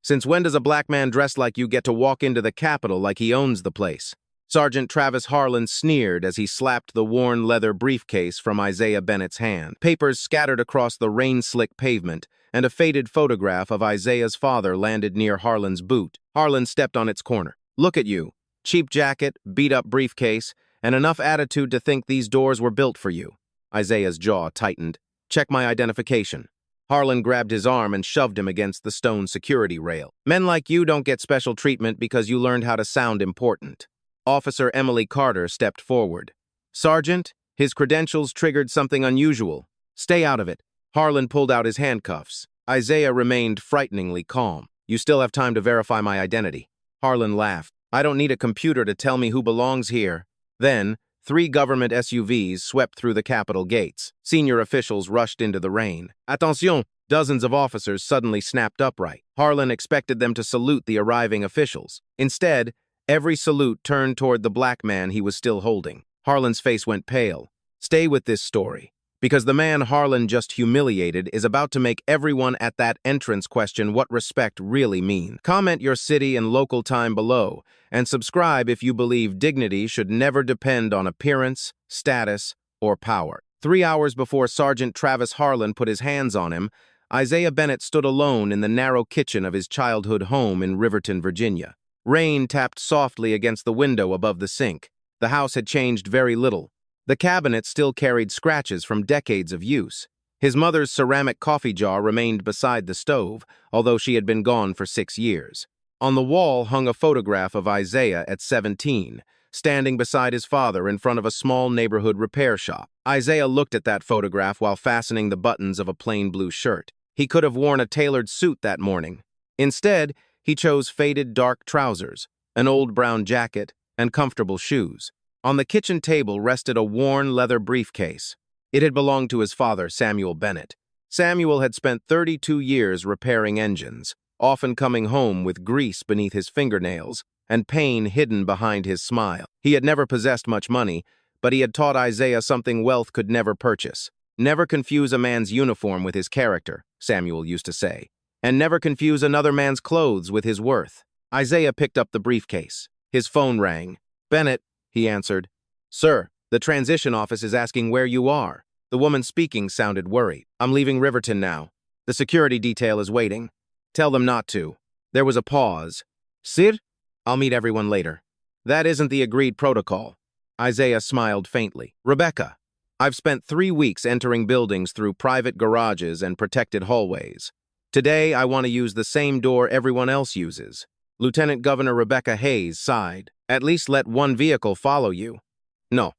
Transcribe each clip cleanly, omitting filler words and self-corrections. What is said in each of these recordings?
Since when does a black man dressed like you get to walk into the Capitol like he owns the place? Sergeant Travis Harlan sneered as he slapped the worn leather briefcase from Isaiah Bennett's hand. Papers scattered across the rain-slick pavement, and a faded photograph of Isaiah's father landed near Harlan's boot. Harlan stepped on its corner. Look at you. Cheap jacket, beat-up briefcase, and enough attitude to think these doors were built for you. Isaiah's jaw tightened. Check my identification. Harlan grabbed his arm and shoved him against the stone security rail. Men like you don't get special treatment because you learned how to sound important. Officer Emily Carter stepped forward. Sergeant, his credentials triggered something unusual. Stay out of it. Harlan pulled out his handcuffs. Isaiah remained frighteningly calm. You still have time to verify my identity. Harlan laughed. I don't need a computer to tell me who belongs here. Then, 3 government SUVs swept through the Capitol gates. Senior officials rushed into the rain. Attention! Dozens of officers suddenly snapped upright. Harlan expected them to salute the arriving officials. Instead, every salute turned toward the black man he was still holding. Harlan's face went pale. Stay with this story, because the man Harlan just humiliated is about to make everyone at that entrance question what respect really means. Comment your city and local time below, and subscribe if you believe dignity should never depend on appearance, status, or power. 3 hours before Sergeant Travis Harlan put his hands on him, Isaiah Bennett stood alone in the narrow kitchen of his childhood home in Riverton, Virginia. Rain tapped softly against the window above the sink. The house had changed very little. The cabinet still carried scratches from decades of use. His mother's ceramic coffee jar remained beside the stove, although she had been gone for 6 years. On the wall hung a photograph of Isaiah at 17, standing beside his father in front of a small neighborhood repair shop. Isaiah looked at that photograph while fastening the buttons of a plain blue shirt. He could have worn a tailored suit that morning. Instead, he chose faded dark trousers, an old brown jacket, and comfortable shoes. On the kitchen table rested a worn leather briefcase. It had belonged to his father, Samuel Bennett. Samuel had spent 32 years repairing engines, often coming home with grease beneath his fingernails and pain hidden behind his smile. He had never possessed much money, but he had taught Isaiah something wealth could never purchase. Never confuse a man's uniform with his character, Samuel used to say, and never confuse another man's clothes with his worth. Isaiah picked up the briefcase. His phone rang. Bennett, he answered. Sir, the transition office is asking where you are. The woman speaking sounded worried. I'm leaving Riverton now. The security detail is waiting. Tell them not to. There was a pause. Sir? I'll meet everyone later. That isn't the agreed protocol. Isaiah smiled faintly. Rebecca, I've spent 3 weeks entering buildings through private garages and protected hallways. Today, I want to use the same door everyone else uses. Lieutenant Governor Rebecca Hayes sighed. At least let one vehicle follow you. No.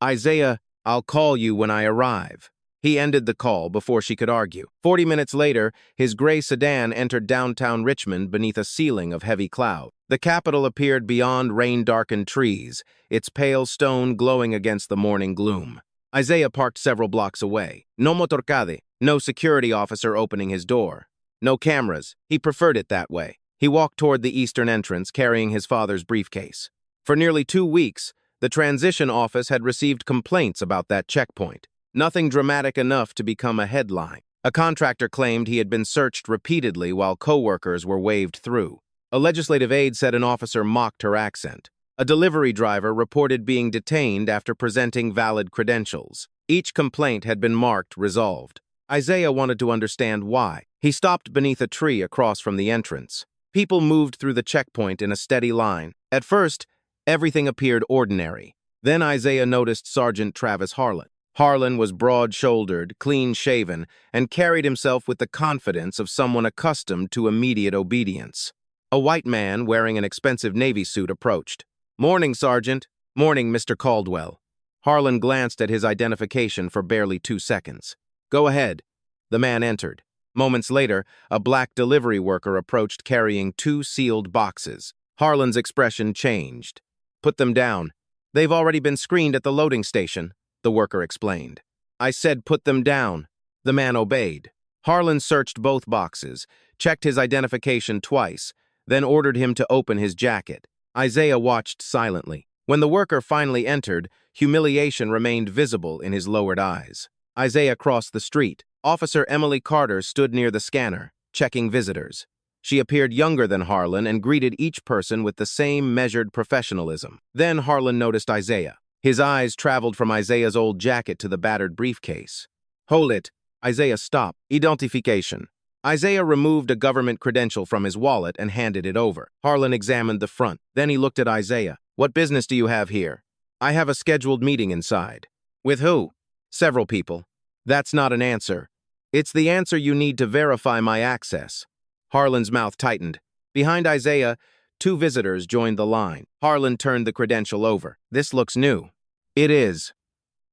Isaiah, I'll call you when I arrive. He ended the call before she could argue. 40 minutes later, his gray sedan entered downtown Richmond beneath a ceiling of heavy cloud. The Capitol appeared beyond rain-darkened trees, its pale stone glowing against the morning gloom. Isaiah parked several blocks away. No motorcade, no security officer opening his door. No cameras. He preferred it that way. He walked toward the eastern entrance, carrying his father's briefcase. For nearly 2 weeks, the transition office had received complaints about that checkpoint. Nothing dramatic enough to become a headline. A contractor claimed he had been searched repeatedly while co-workers were waved through. A legislative aide said an officer mocked her accent. A delivery driver reported being detained after presenting valid credentials. Each complaint had been marked resolved. Isaiah wanted to understand why. He stopped beneath a tree across from the entrance. People moved through the checkpoint in a steady line. At first, everything appeared ordinary. Then Isaiah noticed Sergeant Travis Harlan. Harlan was broad-shouldered, clean-shaven, and carried himself with the confidence of someone accustomed to immediate obedience. A white man wearing an expensive Navy suit approached. "Morning, Sergeant." "Morning, Mr. Caldwell." Harlan glanced at his identification for barely 2 seconds. "Go ahead." The man entered. Moments later, a black delivery worker approached carrying 2 sealed boxes. Harlan's expression changed. "Put them down. They've already been screened at the loading station," the worker explained. "I said put them down." The man obeyed. Harlan searched both boxes, checked his identification twice, then ordered him to open his jacket. Isaiah watched silently. When the worker finally entered, humiliation remained visible in his lowered eyes. Isaiah crossed the street. Officer Emily Carter stood near the scanner, checking visitors. She appeared younger than Harlan and greeted each person with the same measured professionalism. Then Harlan noticed Isaiah. His eyes traveled from Isaiah's old jacket to the battered briefcase. "Hold it." Isaiah stopped. "Identification." Isaiah removed a government credential from his wallet and handed it over. Harlan examined the front. Then he looked at Isaiah. "What business do you have here?" "I have a scheduled meeting inside." "With who?" "Several people." "That's not an answer. It's the answer you need to verify my access." Harlan's mouth tightened. Behind Isaiah, two visitors joined the line. Harlan turned the credential over. "This looks new." "It is."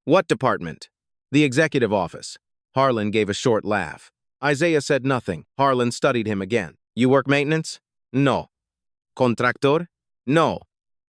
"What department?" "The executive office." Harlan gave a short laugh. Isaiah said nothing. Harlan studied him again. "You work maintenance?" "No." "Contractor?" "No."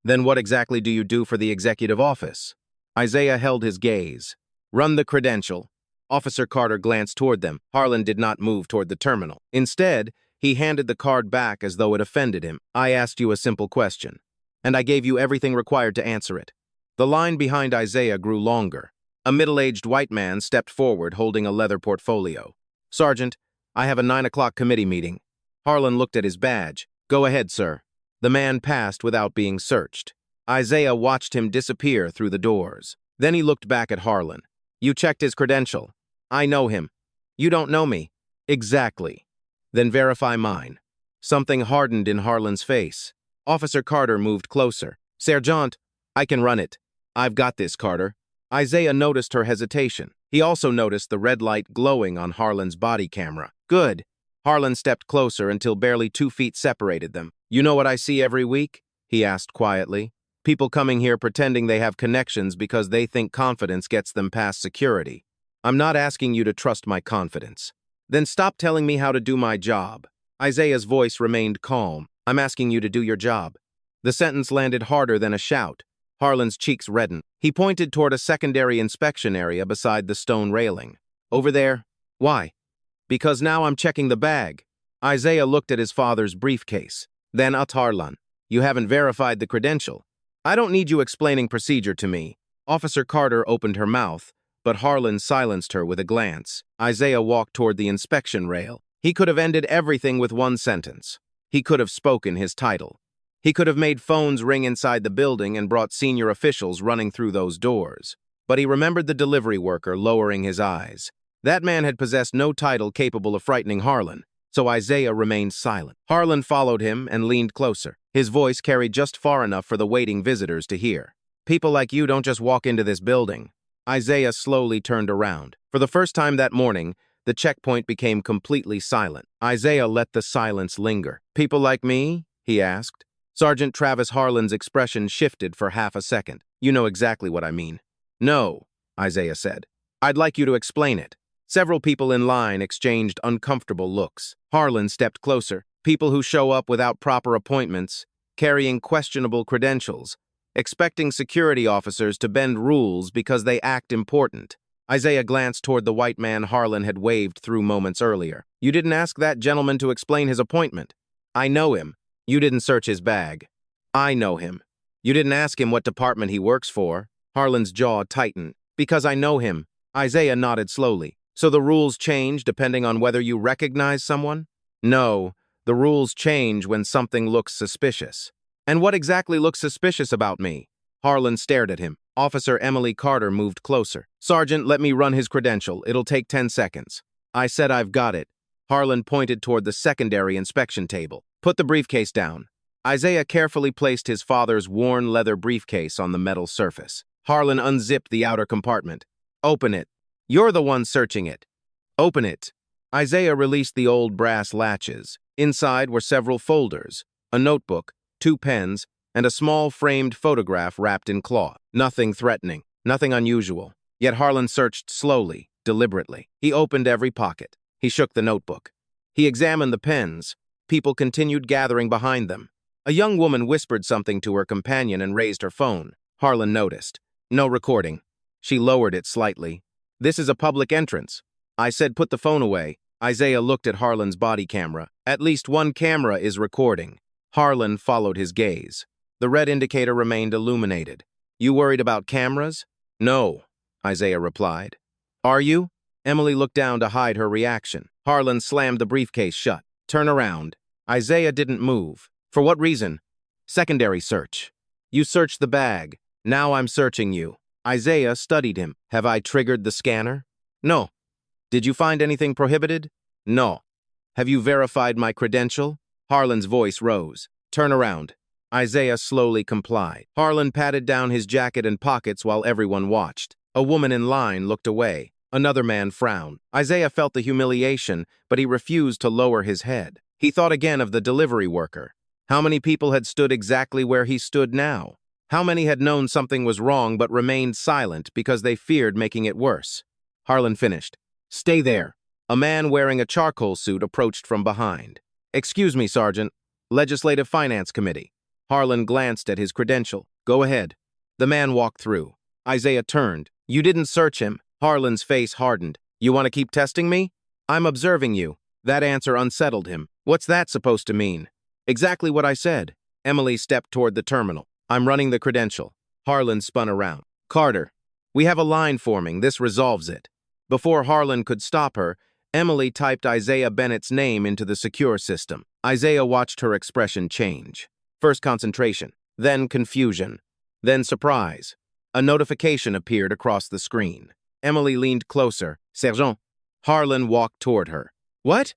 "Then what exactly do you do for the executive office?" Isaiah held his gaze. "Run the credential." Officer Carter glanced toward them. Harlan did not move toward the terminal. Instead, he handed the card back as though it offended him. "I asked you a simple question, and I gave you everything required to answer it." The line behind Isaiah grew longer. A middle-aged white man stepped forward holding a leather portfolio. "Sergeant, I have a 9 o'clock committee meeting." Harlan looked at his badge. "Go ahead, sir." The man passed without being searched. Isaiah watched him disappear through the doors. Then he looked back at Harlan. "You checked his credential." "I know him." "You don't know me." "Exactly." "Then verify mine." Something hardened in Harlan's face. Officer Carter moved closer. "Sergeant, I can run it." "I've got this, Carter." Isaiah noticed her hesitation. He also noticed the red light glowing on Harlan's body camera. "Good." Harlan stepped closer until barely 2 feet separated them. "You know what I see every week?" he asked quietly. "People coming here pretending they have connections because they think confidence gets them past security. I'm not asking you to trust my confidence." "Then stop telling me how to do my job." Isaiah's voice remained calm. "I'm asking you to do your job." The sentence landed harder than a shout. Harlan's cheeks reddened. He pointed toward a secondary inspection area beside the stone railing. "Over there." "Why?" "Because now I'm checking the bag." Isaiah looked at his father's briefcase. Then at Harlan. "You haven't verified the credential." "I don't need you explaining procedure to me." Officer Carter opened her mouth, but Harlan silenced her with a glance. Isaiah walked toward the inspection rail. He could have ended everything with one sentence. He could have spoken his title. He could have made phones ring inside the building and brought senior officials running through those doors. But he remembered the delivery worker lowering his eyes. That man had possessed no title capable of frightening Harlan, so Isaiah remained silent. Harlan followed him and leaned closer. His voice carried just far enough for the waiting visitors to hear. "People like you don't just walk into this building." Isaiah slowly turned around. For the first time that morning, the checkpoint became completely silent. Isaiah let the silence linger. "People like me?" he asked. Sergeant Travis Harlan's expression shifted for half a second. "You know exactly what I mean." "No," Isaiah said. "I'd like you to explain it." Several people in line exchanged uncomfortable looks. Harlan stepped closer. "People who show up without proper appointments, carrying questionable credentials, expecting security officers to bend rules because they act important." Isaiah glanced toward the white man Harlan had waved through moments earlier. "You didn't ask that gentleman to explain his appointment." "I know him." "You didn't search his bag." "I know him." "You didn't ask him what department he works for." Harlan's jaw tightened. "Because I know him." Isaiah nodded slowly. "So the rules change depending on whether you recognize someone?" "No, the rules change when something looks suspicious." "And what exactly looks suspicious about me?" Harlan stared at him. Officer Emily Carter moved closer. "Sergeant, let me run his credential. It'll take 10 seconds." "I said I've got it." Harlan pointed toward the secondary inspection table. "Put the briefcase down." Isaiah carefully placed his father's worn leather briefcase on the metal surface. Harlan unzipped the outer compartment. "Open it." "You're the one searching it." "Open it." Isaiah released the old brass latches. Inside were several folders, a notebook, 2 pens, and a small framed photograph wrapped in cloth. Nothing threatening, nothing unusual. Yet Harlan searched slowly, deliberately. He opened every pocket. He shook the notebook. He examined the pens. People continued gathering behind them. A young woman whispered something to her companion and raised her phone. Harlan noticed. "No recording." She lowered it slightly. "This is a public entrance." I said put the phone away. Isaiah looked at Harlan's body camera. "At least one camera is recording." Harlan followed his gaze. The red indicator remained illuminated. "You worried about cameras?" "No," Isaiah replied. "Are you?" Emily looked down to hide her reaction. Harlan slammed the briefcase shut. "Turn around." Isaiah didn't move. For what reason? Secondary search. You searched the bag. Now I'm searching you. Isaiah studied him. Have I triggered the scanner? No. Did you find anything prohibited? No. Have you verified my credential? Harlan's voice rose. Turn around. Isaiah slowly complied. Harlan patted down his jacket and pockets while everyone watched. A woman in line looked away. Another man frowned. Isaiah felt the humiliation, but he refused to lower his head. He thought again of the delivery worker. How many people had stood exactly where he stood now? How many had known something was wrong but remained silent because they feared making it worse? Harlan finished. Stay there. A man wearing a charcoal suit approached from behind. Excuse me, Sergeant. Legislative Finance Committee. Harlan glanced at his credential. Go ahead. The man walked through. Isaiah turned. You didn't search him. Harlan's face hardened. You want to keep testing me? I'm observing you. That answer unsettled him. What's that supposed to mean? Exactly what I said. Emily stepped toward the terminal. I'm running the credential. Harlan spun around. Carter, we have a line forming. This resolves it. Before Harlan could stop her, Emily typed Isaiah Bennett's name into the secure system. Isaiah watched her expression change. First concentration, then confusion, then surprise. A notification appeared across the screen. Emily leaned closer. Sergeant. Harlan walked toward her. What?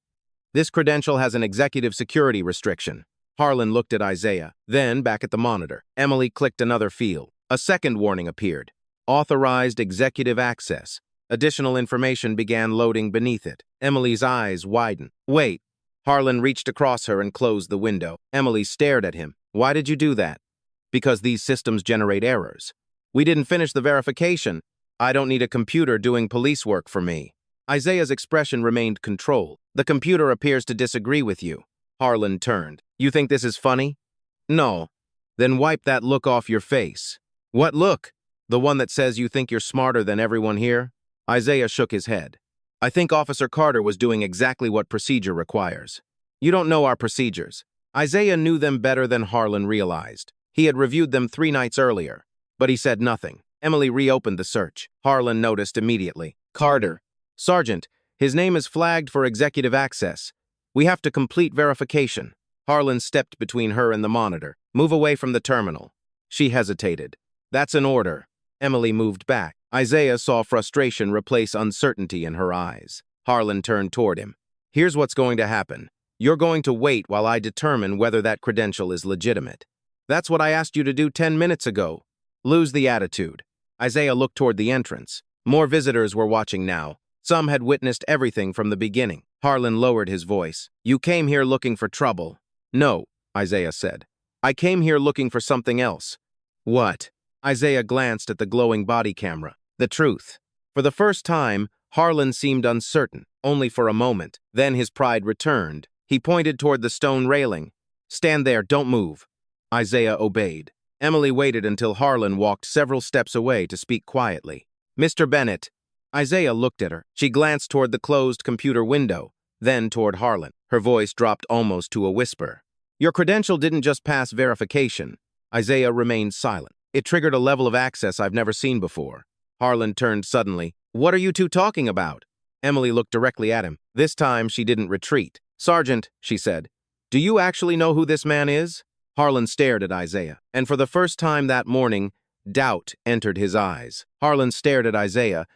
This credential has an executive security restriction. Harlan looked at Isaiah, then back at the monitor. Emily clicked another field. A second warning appeared. Authorized executive access. Additional information began loading beneath it. Emily's eyes widened. Wait. Harlan reached across her and closed the window. Emily stared at him. Why did you do that? Because these systems generate errors. We didn't finish the verification. I don't need a computer doing police work for me. Isaiah's expression remained controlled. The computer appears to disagree with you. Harlan turned. You think this is funny? No. Then wipe that look off your face. What look? The one that says you think you're smarter than everyone here? Isaiah shook his head. I think Officer Carter was doing exactly what procedure requires. You don't know our procedures. Isaiah knew them better than Harlan realized. He had reviewed them 3 nights earlier, but he said nothing. Emily reopened the search. Harlan noticed immediately. Carter. Sergeant, his name is flagged for executive access. We have to complete verification. Harlan stepped between her and the monitor. Move away from the terminal. She hesitated. That's an order. Emily moved back. Isaiah saw frustration replace uncertainty in her eyes. Harlan turned toward him. Here's what's going to happen. You're going to wait while I determine whether that credential is legitimate. That's what I asked you to do 10 minutes ago. Lose the attitude. Isaiah looked toward the entrance. More visitors were watching now. Some had witnessed everything from the beginning. Harlan lowered his voice. You came here looking for trouble. No, Isaiah said. I came here looking for something else. What? Isaiah glanced at the glowing body camera. The truth. For the first time, Harlan seemed uncertain, only for a moment. Then his pride returned. He pointed toward the stone railing. Stand there, don't move. Isaiah obeyed. Emily waited until Harlan walked several steps away to speak quietly. Mr. Bennett. Isaiah looked at her. She glanced toward the closed computer window, then toward Harlan. Her voice dropped almost to a whisper. Your credential didn't just pass verification. Isaiah remained silent. It triggered a level of access I've never seen before. Harlan turned suddenly. What are you two talking about? Emily looked directly at him. This time she didn't retreat. Sergeant, she said, do you actually know who this man is? Harlan stared at Isaiah, and for the first time that morning, doubt entered his eyes. Harlan stared at Isaiah,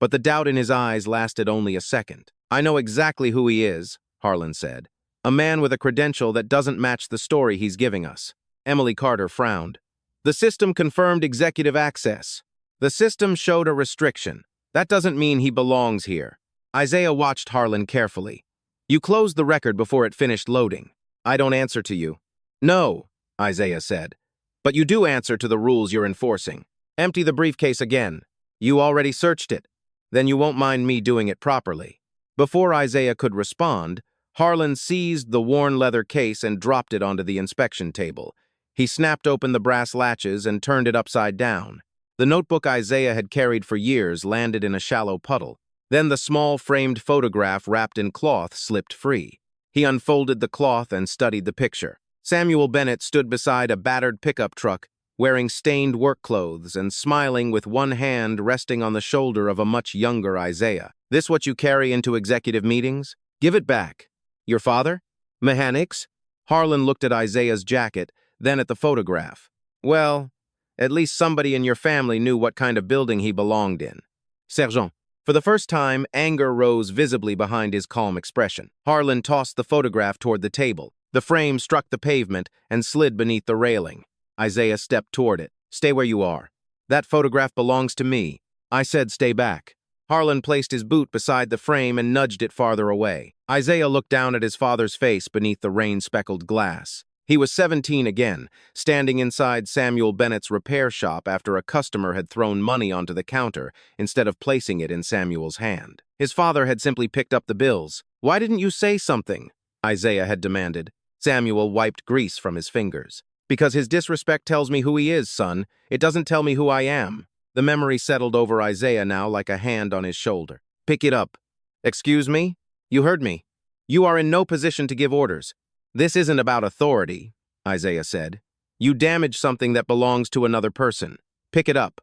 but the doubt in his eyes lasted only a second. I know exactly who he is, Harlan said. A man with a credential that doesn't match the story he's giving us. Emily Carter frowned. The system confirmed executive access. The system showed a restriction. That doesn't mean he belongs here. Isaiah watched Harlan carefully. You closed the record before it finished loading. I don't answer to you. No, Isaiah said. But you do answer to the rules you're enforcing. Empty the briefcase again. You already searched it. Then you won't mind me doing it properly. Before Isaiah could respond, Harlan seized the worn leather case and dropped it onto the inspection table. He snapped open the brass latches and turned it upside down. The notebook Isaiah had carried for years landed in a shallow puddle. Then the small framed photograph wrapped in cloth slipped free. He unfolded the cloth and studied the picture. Samuel Bennett stood beside a battered pickup truck, wearing stained work clothes and smiling with one hand resting on the shoulder of a much younger Isaiah. This what you carry into executive meetings? Give it back. Your father? Mechanics? Harlan looked at Isaiah's jacket, then at the photograph. Well, at least somebody in your family knew what kind of building he belonged in. Sergeant. For the first time, anger rose visibly behind his calm expression. Harlan tossed the photograph toward the table. The frame struck the pavement and slid beneath the railing. Isaiah stepped toward it. Stay where you are. That photograph belongs to me. I said stay back. Harlan placed his boot beside the frame and nudged it farther away. Isaiah looked down at his father's face beneath the rain-speckled glass. He was 17 again, standing inside Samuel Bennett's repair shop after a customer had thrown money onto the counter instead of placing it in Samuel's hand. His father had simply picked up the bills. Why didn't you say something? Isaiah had demanded. Samuel wiped grease from his fingers. Because his disrespect tells me who he is, son. It doesn't tell me who I am. The memory settled over Isaiah now like a hand on his shoulder. Pick it up. Excuse me? You heard me. You are in no position to give orders. This isn't about authority, Isaiah said. You damaged something that belongs to another person. Pick it up.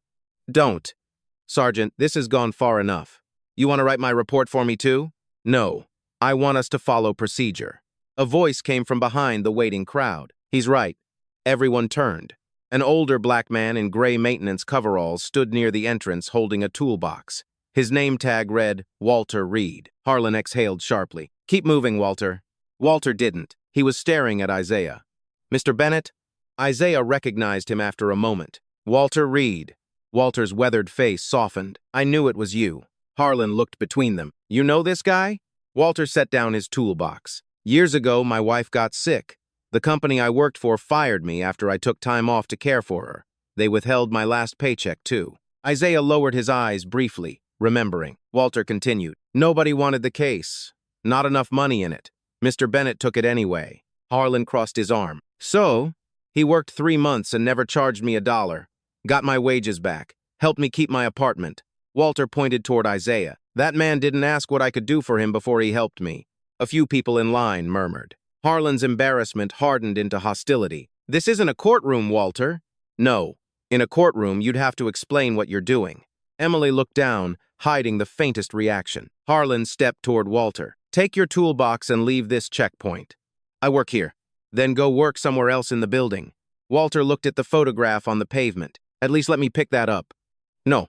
Don't. Sergeant, this has gone far enough. You want to write my report for me too? No. I want us to follow procedure. A voice came from behind the waiting crowd. He's right. Everyone turned. An older black man in gray maintenance coveralls stood near the entrance holding a toolbox. His name tag read, Walter Reed. Harlan exhaled sharply. Keep moving, Walter. Walter didn't. He was staring at Isaiah. Mr. Bennett? Isaiah recognized him after a moment. Walter Reed. Walter's weathered face softened. I knew it was you. Harlan looked between them. You know this guy? Walter set down his toolbox. Years ago, my wife got sick. The company I worked for fired me after I took time off to care for her. They withheld my last paycheck, too. Isaiah lowered his eyes briefly, remembering. Walter continued. Nobody wanted the case. Not enough money in it. Mr. Bennett took it anyway. Harlan crossed his arm. So, he worked 3 months and never charged me $1. Got my wages back. Helped me keep my apartment. Walter pointed toward Isaiah. That man didn't ask what I could do for him before he helped me. A few people in line murmured. Harlan's embarrassment hardened into hostility. This isn't a courtroom, Walter. No. In a courtroom, you'd have to explain what you're doing. Emily looked down, hiding the faintest reaction. Harlan stepped toward Walter. Take your toolbox and leave this checkpoint. I work here. Then go work somewhere else in the building. Walter looked at the photograph on the pavement. At least let me pick that up. No.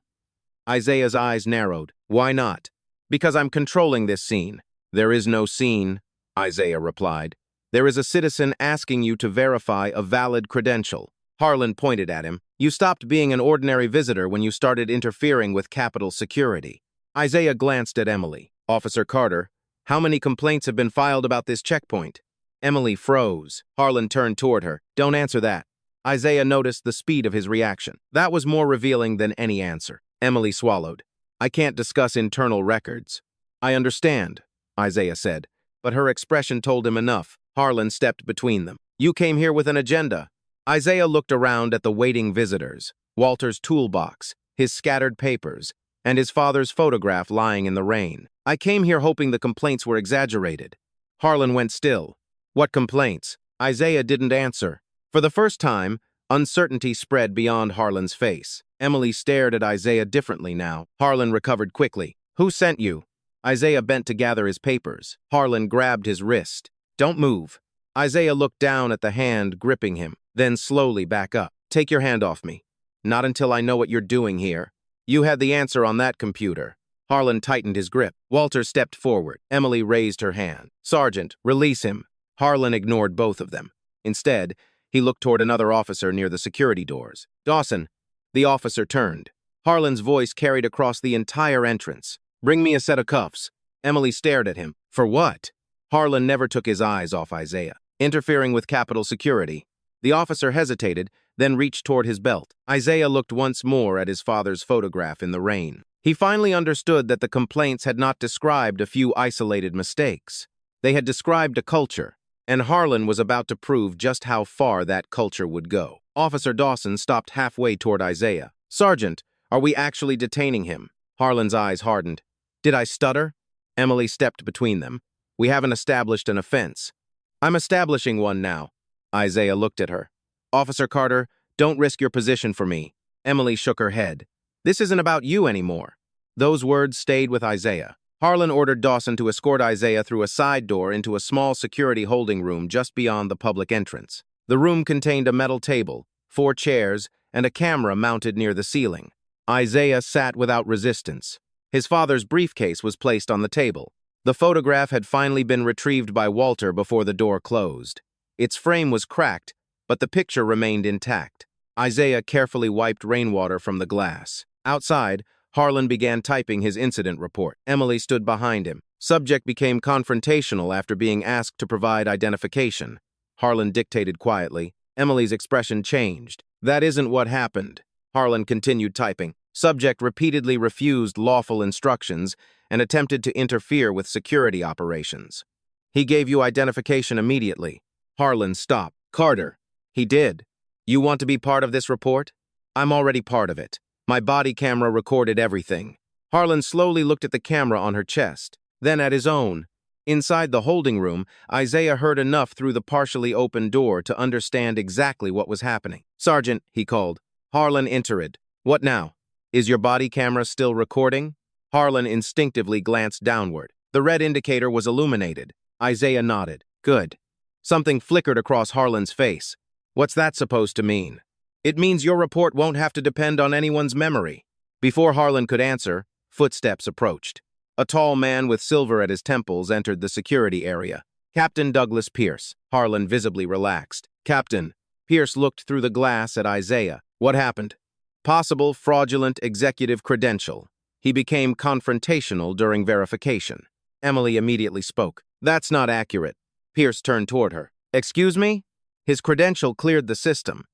Isaiah's eyes narrowed. Why not? Because I'm controlling this scene. There is no scene, Isaiah replied. There is a citizen asking you to verify a valid credential. Harlan pointed at him. You stopped being an ordinary visitor when you started interfering with Capitol security. Isaiah glanced at Emily. Officer Carter, how many complaints have been filed about this checkpoint? Emily froze. Harlan turned toward her. Don't answer that. Isaiah noticed the speed of his reaction. That was more revealing than any answer. Emily swallowed. I can't discuss internal records. I understand, Isaiah said, but her expression told him enough. Harlan stepped between them. You came here with an agenda. Isaiah looked around at the waiting visitors, Walter's toolbox, his scattered papers, and his father's photograph lying in the rain. I came here hoping the complaints were exaggerated. Harlan went still. What complaints? Isaiah didn't answer. For the first time, uncertainty spread beyond Harlan's face. Emily stared at Isaiah differently now. Harlan recovered quickly. Who sent you? Isaiah bent to gather his papers. Harlan grabbed his wrist. Don't move. Isaiah looked down at the hand gripping him, then slowly back up. Take your hand off me. Not until I know what you're doing here. You had the answer on that computer. Harlan tightened his grip. Walter stepped forward. Emily raised her hand. Sergeant, release him. Harlan ignored both of them. Instead, he looked toward another officer near the security doors. Dawson. The officer turned. Harlan's voice carried across the entire entrance. Bring me a set of cuffs. Emily stared at him. For what? Harlan never took his eyes off Isaiah. Interfering with Capitol security. The officer hesitated, then reached toward his belt. Isaiah looked once more at his father's photograph in the rain. He finally understood that the complaints had not described a few isolated mistakes. They had described a culture, and Harlan was about to prove just how far that culture would go. Officer Dawson stopped halfway toward Isaiah. Sergeant, are we actually detaining him? Harlan's eyes hardened. Did I stutter? Emily stepped between them. We haven't established an offense. I'm establishing one now. Isaiah looked at her. Officer Carter, don't risk your position for me. Emily shook her head. This isn't about you anymore. Those words stayed with Isaiah. Harlan ordered Dawson to escort Isaiah through a side door into a small security holding room just beyond the public entrance. The room contained a metal table, 4 chairs, and a camera mounted near the ceiling. Isaiah sat without resistance. His father's briefcase was placed on the table. The photograph had finally been retrieved by Walter before the door closed. Its frame was cracked, but the picture remained intact. Isaiah carefully wiped rainwater from the glass. Outside, Harlan began typing his incident report. Emily stood behind him. Subject became confrontational after being asked to provide identification. Harlan dictated quietly. Emily's expression changed. That isn't what happened. Harlan continued typing. Subject repeatedly refused lawful instructions and attempted to interfere with security operations. He gave you identification immediately. Harlan stopped. Carter. He did. You want to be part of this report? I'm already part of it. My body camera recorded everything. Harlan slowly looked at the camera on her chest, then at his own. Inside the holding room, Isaiah heard enough through the partially open door to understand exactly what was happening. Sergeant, he called. Harlan entered. What now? Is your body camera still recording? Harlan instinctively glanced downward. The red indicator was illuminated. Isaiah nodded. Good. Something flickered across Harlan's face. What's that supposed to mean? It means your report won't have to depend on anyone's memory. Before Harlan could answer, footsteps approached. A tall man with silver at his temples entered the security area. Captain Douglas Pierce. Harlan visibly relaxed. Captain. Pierce looked through the glass at Isaiah. What happened? Possible fraudulent executive credential. He became confrontational during verification. Emily immediately spoke. That's not accurate. Pierce turned toward her. Excuse me? His credential cleared the system.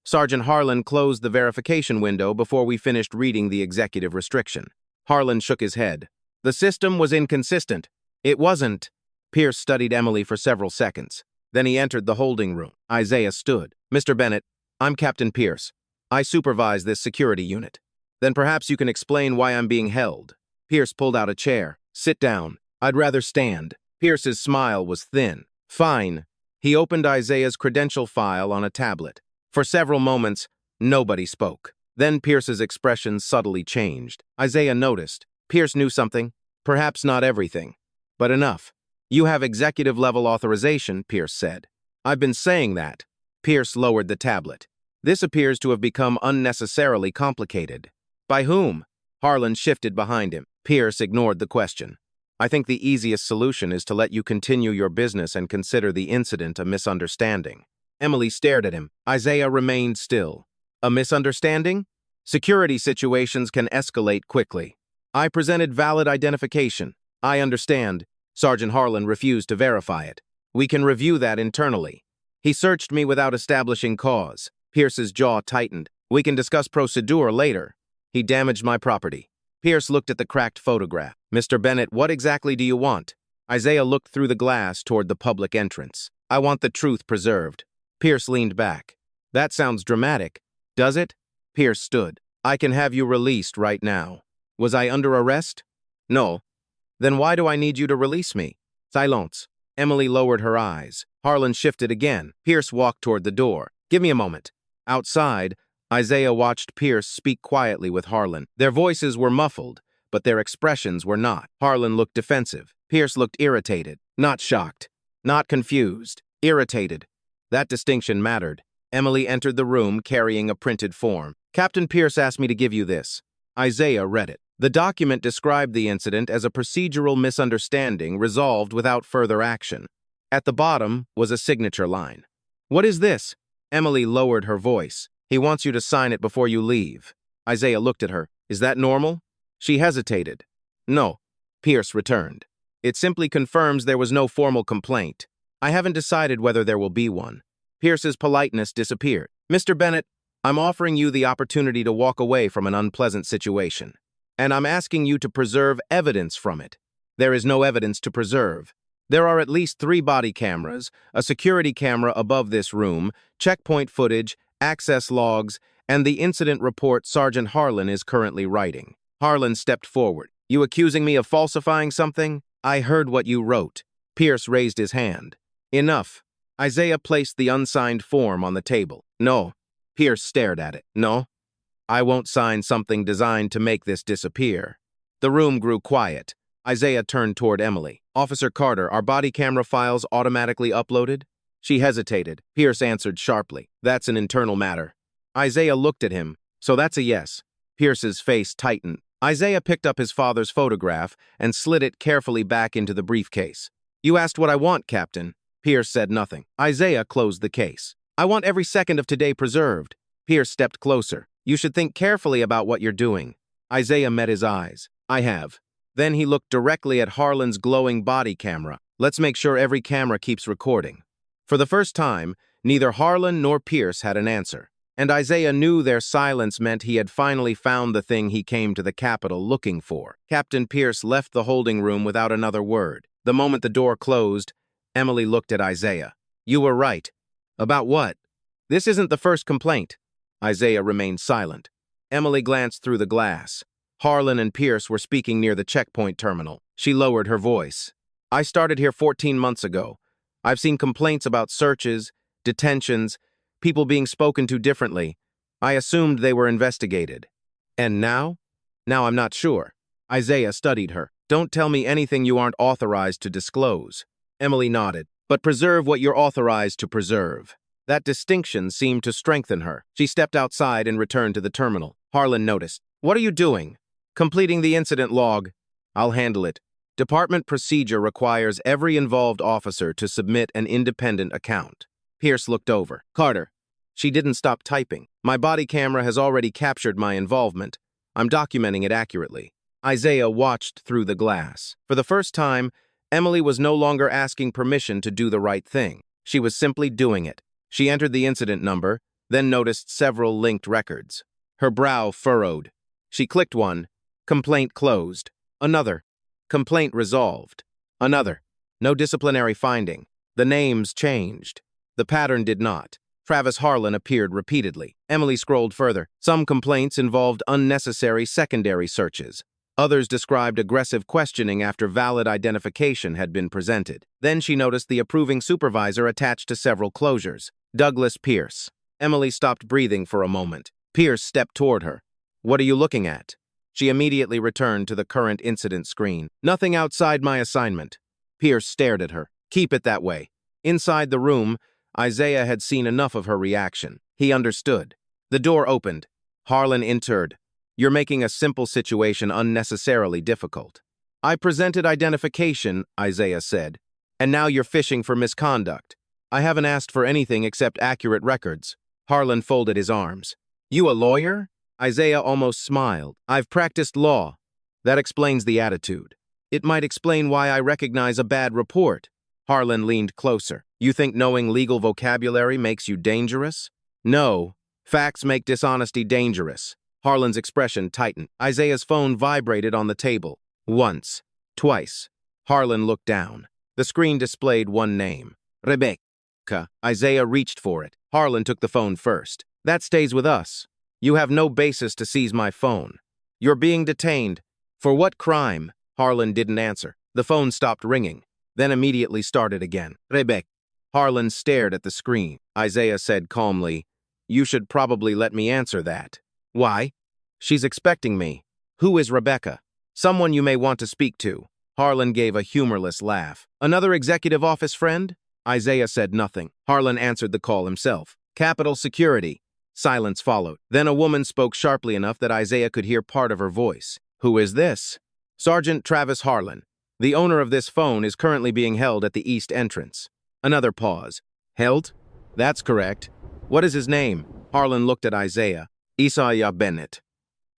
Sergeant Harlan closed the verification window before we finished reading the executive restriction. Harlan shook his head. The system was inconsistent. It wasn't. Pierce studied Emily for several seconds. Then he entered the holding room. Isaiah stood. Mr. Bennett, I'm Captain Pierce. I supervise this security unit. Then perhaps you can explain why I'm being held. Pierce pulled out a chair. Sit down. I'd rather stand. Pierce's smile was thin. Fine. He opened Isaiah's credential file on a tablet. For several moments, nobody spoke. Then Pierce's expression subtly changed. Isaiah noticed. Pierce knew something. Perhaps not everything, but enough. You have executive-level authorization, Pierce said. I've been saying that. Pierce lowered the tablet. This appears to have become unnecessarily complicated. By whom? Harlan shifted behind him. Pierce ignored the question. I think the easiest solution is to let you continue your business and consider the incident a misunderstanding. Emily stared at him. Isaiah remained still. A misunderstanding? Security situations can escalate quickly. I presented valid identification. I understand. Sergeant Harlan refused to verify it. We can review that internally. He searched me without establishing cause. Pierce's jaw tightened. We can discuss procedure later. He damaged my property. Pierce looked at the cracked photograph. Mr. Bennett, what exactly do you want? Isaiah looked through the glass toward the public entrance. I want the truth preserved. Pierce leaned back. That sounds dramatic, does it? Pierce stood. I can have you released right now. Was I under arrest? No. Then why do I need you to release me? Silence. Emily lowered her eyes. Harlan shifted again. Pierce walked toward the door. Give me a moment. Outside, Isaiah watched Pierce speak quietly with Harlan. Their voices were muffled, but their expressions were not. Harlan looked defensive. Pierce looked irritated, not shocked, not confused, irritated. That distinction mattered. Emily entered the room carrying a printed form. Captain Pierce asked me to give you this. Isaiah read it. The document described the incident as a procedural misunderstanding resolved without further action. At the bottom was a signature line. What is this? Emily lowered her voice. He wants you to sign it before you leave. Isaiah looked at her. Is that normal? She hesitated. No. Pierce returned. It simply confirms there was no formal complaint. I haven't decided whether there will be one. Pierce's politeness disappeared. Mr. Bennett, I'm offering you the opportunity to walk away from an unpleasant situation. And I'm asking you to preserve evidence from it. There is no evidence to preserve. There are at least 3 body cameras, a security camera above this room, checkpoint footage, access logs, and the incident report Sergeant Harlan is currently writing. Harlan stepped forward. You accusing me of falsifying something? I heard what you wrote. Pierce raised his hand. Enough. Isaiah placed the unsigned form on the table. No. Pierce stared at it. No. I won't sign something designed to make this disappear. The room grew quiet. Isaiah turned toward Emily. Officer Carter, are body camera files automatically uploaded? She hesitated. Pierce answered sharply. That's an internal matter. Isaiah looked at him. So that's a yes. Pierce's face tightened. Isaiah picked up his father's photograph and slid it carefully back into the briefcase. You asked what I want, Captain. Pierce said nothing. Isaiah closed the case. I want every second of today preserved. Pierce stepped closer. You should think carefully about what you're doing. Isaiah met his eyes. I have. Then he looked directly at Harlan's glowing body camera. Let's make sure every camera keeps recording. For the first time, neither Harlan nor Pierce had an answer. And Isaiah knew their silence meant he had finally found the thing he came to the Capitol looking for. Captain Pierce left the holding room without another word. The moment the door closed, Emily looked at Isaiah. You were right. About what? This isn't the first complaint. Isaiah remained silent. Emily glanced through the glass. Harlan and Pierce were speaking near the checkpoint terminal. She lowered her voice. I started here 14 months ago. I've seen complaints about searches, detentions, people being spoken to differently. I assumed they were investigated. And now? Now I'm not sure. Isaiah studied her. Don't tell me anything you aren't authorized to disclose. Emily nodded. But preserve what you're authorized to preserve. That distinction seemed to strengthen her. She stepped outside and returned to the terminal. Harlan noticed. What are you doing? Completing the incident log. I'll handle it. Department procedure requires every involved officer to submit an independent account. Pierce looked over. Carter. She didn't stop typing. My body camera has already captured my involvement. I'm documenting it accurately. Isaiah watched through the glass. For the first time, Emily was no longer asking permission to do the right thing. She was simply doing it. She entered the incident number, then noticed several linked records. Her brow furrowed. She clicked one. Complaint closed. Another. Complaint resolved. Another. No disciplinary finding. The names changed. The pattern did not. Travis Harlan appeared repeatedly. Emily scrolled further. Some complaints involved unnecessary secondary searches. Others described aggressive questioning after valid identification had been presented. Then she noticed the approving supervisor attached to several closures. Douglas Pierce. Emily stopped breathing for a moment. Pierce stepped toward her. What are you looking at? She immediately returned to the current incident screen. Nothing outside my assignment. Pierce stared at her. Keep it that way. Inside the room, Isaiah had seen enough of her reaction. He understood. The door opened. Harlan entered. You're making a simple situation unnecessarily difficult. I presented identification, Isaiah said, and now you're fishing for misconduct. I haven't asked for anything except accurate records. Harlan folded his arms. You a lawyer? Isaiah almost smiled. I've practiced law. That explains the attitude. It might explain why I recognize a bad report. Harlan leaned closer. You think knowing legal vocabulary makes you dangerous? No. Facts make dishonesty dangerous. Harlan's expression tightened. Isaiah's phone vibrated on the table. Once. Twice. Harlan looked down. The screen displayed one name. Rebecca. Isaiah reached for it. Harlan took the phone first. That stays with us. You have no basis to seize my phone. You're being detained. For what crime? Harlan didn't answer. The phone stopped ringing, then immediately started again. Rebecca. Harlan stared at the screen. Isaiah said calmly, You should probably let me answer that. Why? She's expecting me. Who is Rebecca? Someone you may want to speak to. Harlan gave a humorless laugh. Another executive office friend? Isaiah said nothing. Harlan answered the call himself. Capitol Security. Silence followed. Then a woman spoke sharply enough that Isaiah could hear part of her voice. Who is this? Sergeant Travis Harlan. The owner of this phone is currently being held at the east entrance. Another pause. Held? That's correct. What is his name? Harlan looked at Isaiah. Isaiah Bennett.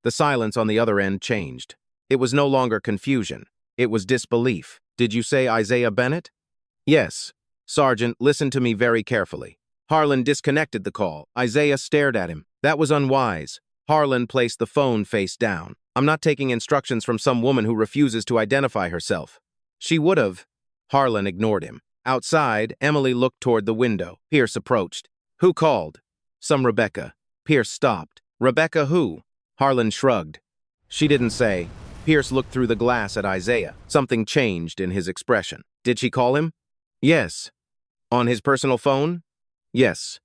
The silence on the other end changed. It was no longer confusion. It was disbelief. Did you say Isaiah Bennett? Yes. Sergeant, listen to me very carefully. Harlan disconnected the call. Isaiah stared at him. That was unwise. Harlan placed the phone face down. I'm not taking instructions from some woman who refuses to identify herself. She would have. Harlan ignored him. Outside, Emily looked toward the window. Pierce approached. Who called? Some Rebecca. Pierce stopped. Rebecca who? Harlan shrugged. She didn't say. Pierce looked through the glass at Isaiah. Something changed in his expression. Did she call him? Yes. On his personal phone? Yes.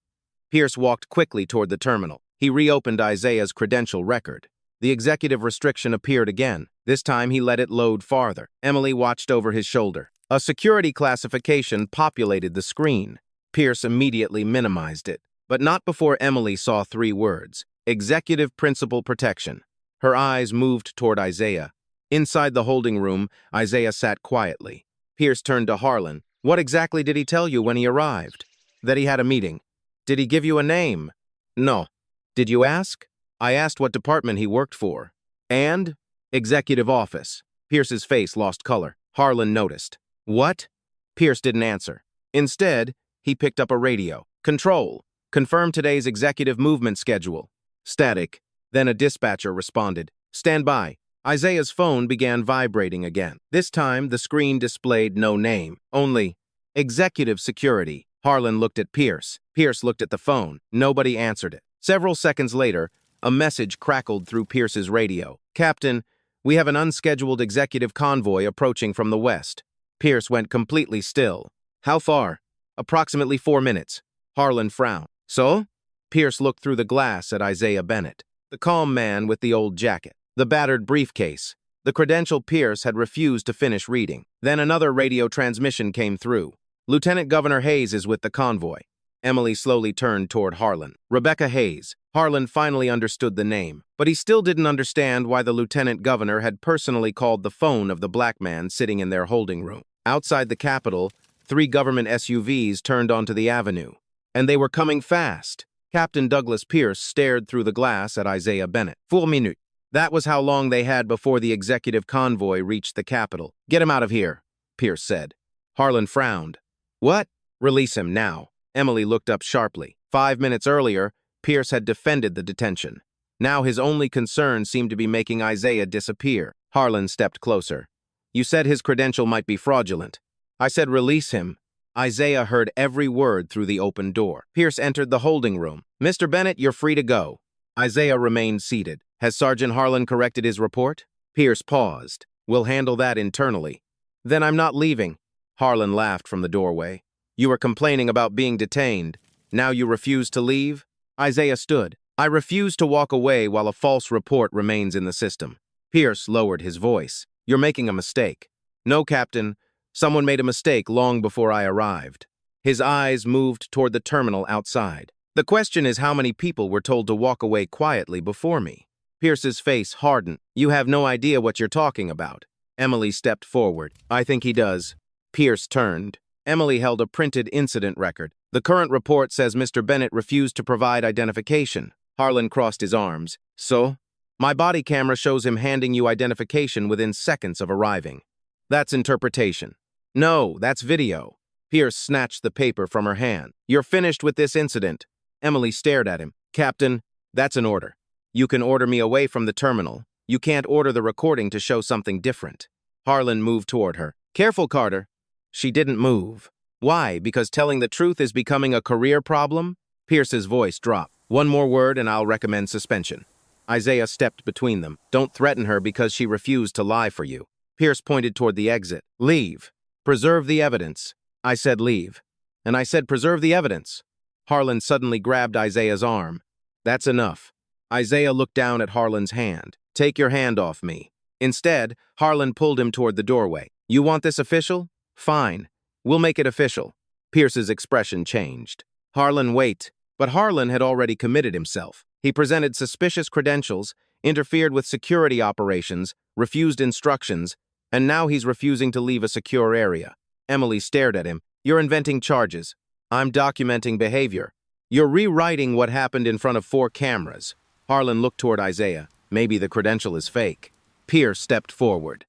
Pierce walked quickly toward the terminal. He reopened Isaiah's credential record. The executive restriction appeared again. This time he let it load farther. Emily watched over his shoulder. A security classification populated the screen. Pierce immediately minimized it, but not before Emily saw 3 words: Executive Principal Protection. Her eyes moved toward Isaiah. Inside the holding room, Isaiah sat quietly. Pierce turned to Harlan. What exactly did he tell you when he arrived? That he had a meeting. Did he give you a name? No. Did you ask? I asked what department he worked for. And? Executive office. Pierce's face lost color. Harlan noticed. What? Pierce didn't answer. Instead, he picked up a radio. Control. Confirm today's executive movement schedule. Static. Then a dispatcher responded. Stand by. Isaiah's phone began vibrating again. This time, the screen displayed no name, only Executive Security. Harlan looked at Pierce. Pierce looked at the phone. Nobody answered it. Several seconds later, a message crackled through Pierce's radio. Captain, we have an unscheduled executive convoy approaching from the west. Pierce went completely still. How far? Approximately 4 minutes. Harlan frowned. So? Pierce looked through the glass at Isaiah Bennett, the calm man with the old jacket, the battered briefcase, the credential Pierce had refused to finish reading. Then another radio transmission came through. Lieutenant Governor Hayes is with the convoy. Emily slowly turned toward Harlan. Rebecca Hayes. Harlan finally understood the name, but he still didn't understand why the lieutenant governor had personally called the phone of the black man sitting in their holding room. Outside the Capitol, 3 government SUVs turned onto the avenue, and they were coming fast. Captain Douglas Pierce stared through the glass at Isaiah Bennett. 4 minutes. That was how long they had before the executive convoy reached the Capitol. Get him out of here, Pierce said. Harlan frowned. What? Release him now. Emily looked up sharply. 5 minutes earlier, Pierce had defended the detention. Now his only concern seemed to be making Isaiah disappear. Harlan stepped closer. You said his credential might be fraudulent. I said release him. Isaiah heard every word through the open door. Pierce entered the holding room. Mr. Bennett, you're free to go. Isaiah remained seated. Has Sergeant Harlan corrected his report? Pierce paused. We'll handle that internally. Then I'm not leaving. Harlan laughed from the doorway. You were complaining about being detained. Now you refuse to leave? Isaiah stood. I refuse to walk away while a false report remains in the system. Pierce lowered his voice. You're making a mistake. No, Captain. Someone made a mistake long before I arrived. His eyes moved toward the terminal outside. The question is how many people were told to walk away quietly before me. Pierce's face hardened. You have no idea what you're talking about. Emily stepped forward. I think he does. Pierce turned. Emily held a printed incident record. The current report says Mr. Bennett refused to provide identification. Harlan crossed his arms. So? My body camera shows him handing you identification within seconds of arriving. That's interpretation. No, that's video. Pierce snatched the paper from her hand. You're finished with this incident. Emily stared at him. Captain, that's an order. You can order me away from the terminal. You can't order the recording to show something different. Harlan moved toward her. Careful, Carter. She didn't move. Why? Because telling the truth is becoming a career problem? Pierce's voice dropped. One more word and I'll recommend suspension. Isaiah stepped between them. Don't threaten her because she refused to lie for you. Pierce pointed toward the exit. Leave. Preserve the evidence. I said leave. And I said preserve the evidence. Harlan suddenly grabbed Isaiah's arm. That's enough. Isaiah looked down at Harlan's hand. Take your hand off me. Instead, Harlan pulled him toward the doorway. You want this official? Fine. We'll make it official. Pierce's expression changed. Harlan, wait. But Harlan had already committed himself. He presented suspicious credentials, interfered with security operations, refused instructions, and now he's refusing to leave a secure area. Emily stared at him. You're inventing charges. I'm documenting behavior. You're rewriting what happened in front of 4 cameras. Harlan looked toward Isaiah. Maybe the credential is fake. Pierce stepped forward.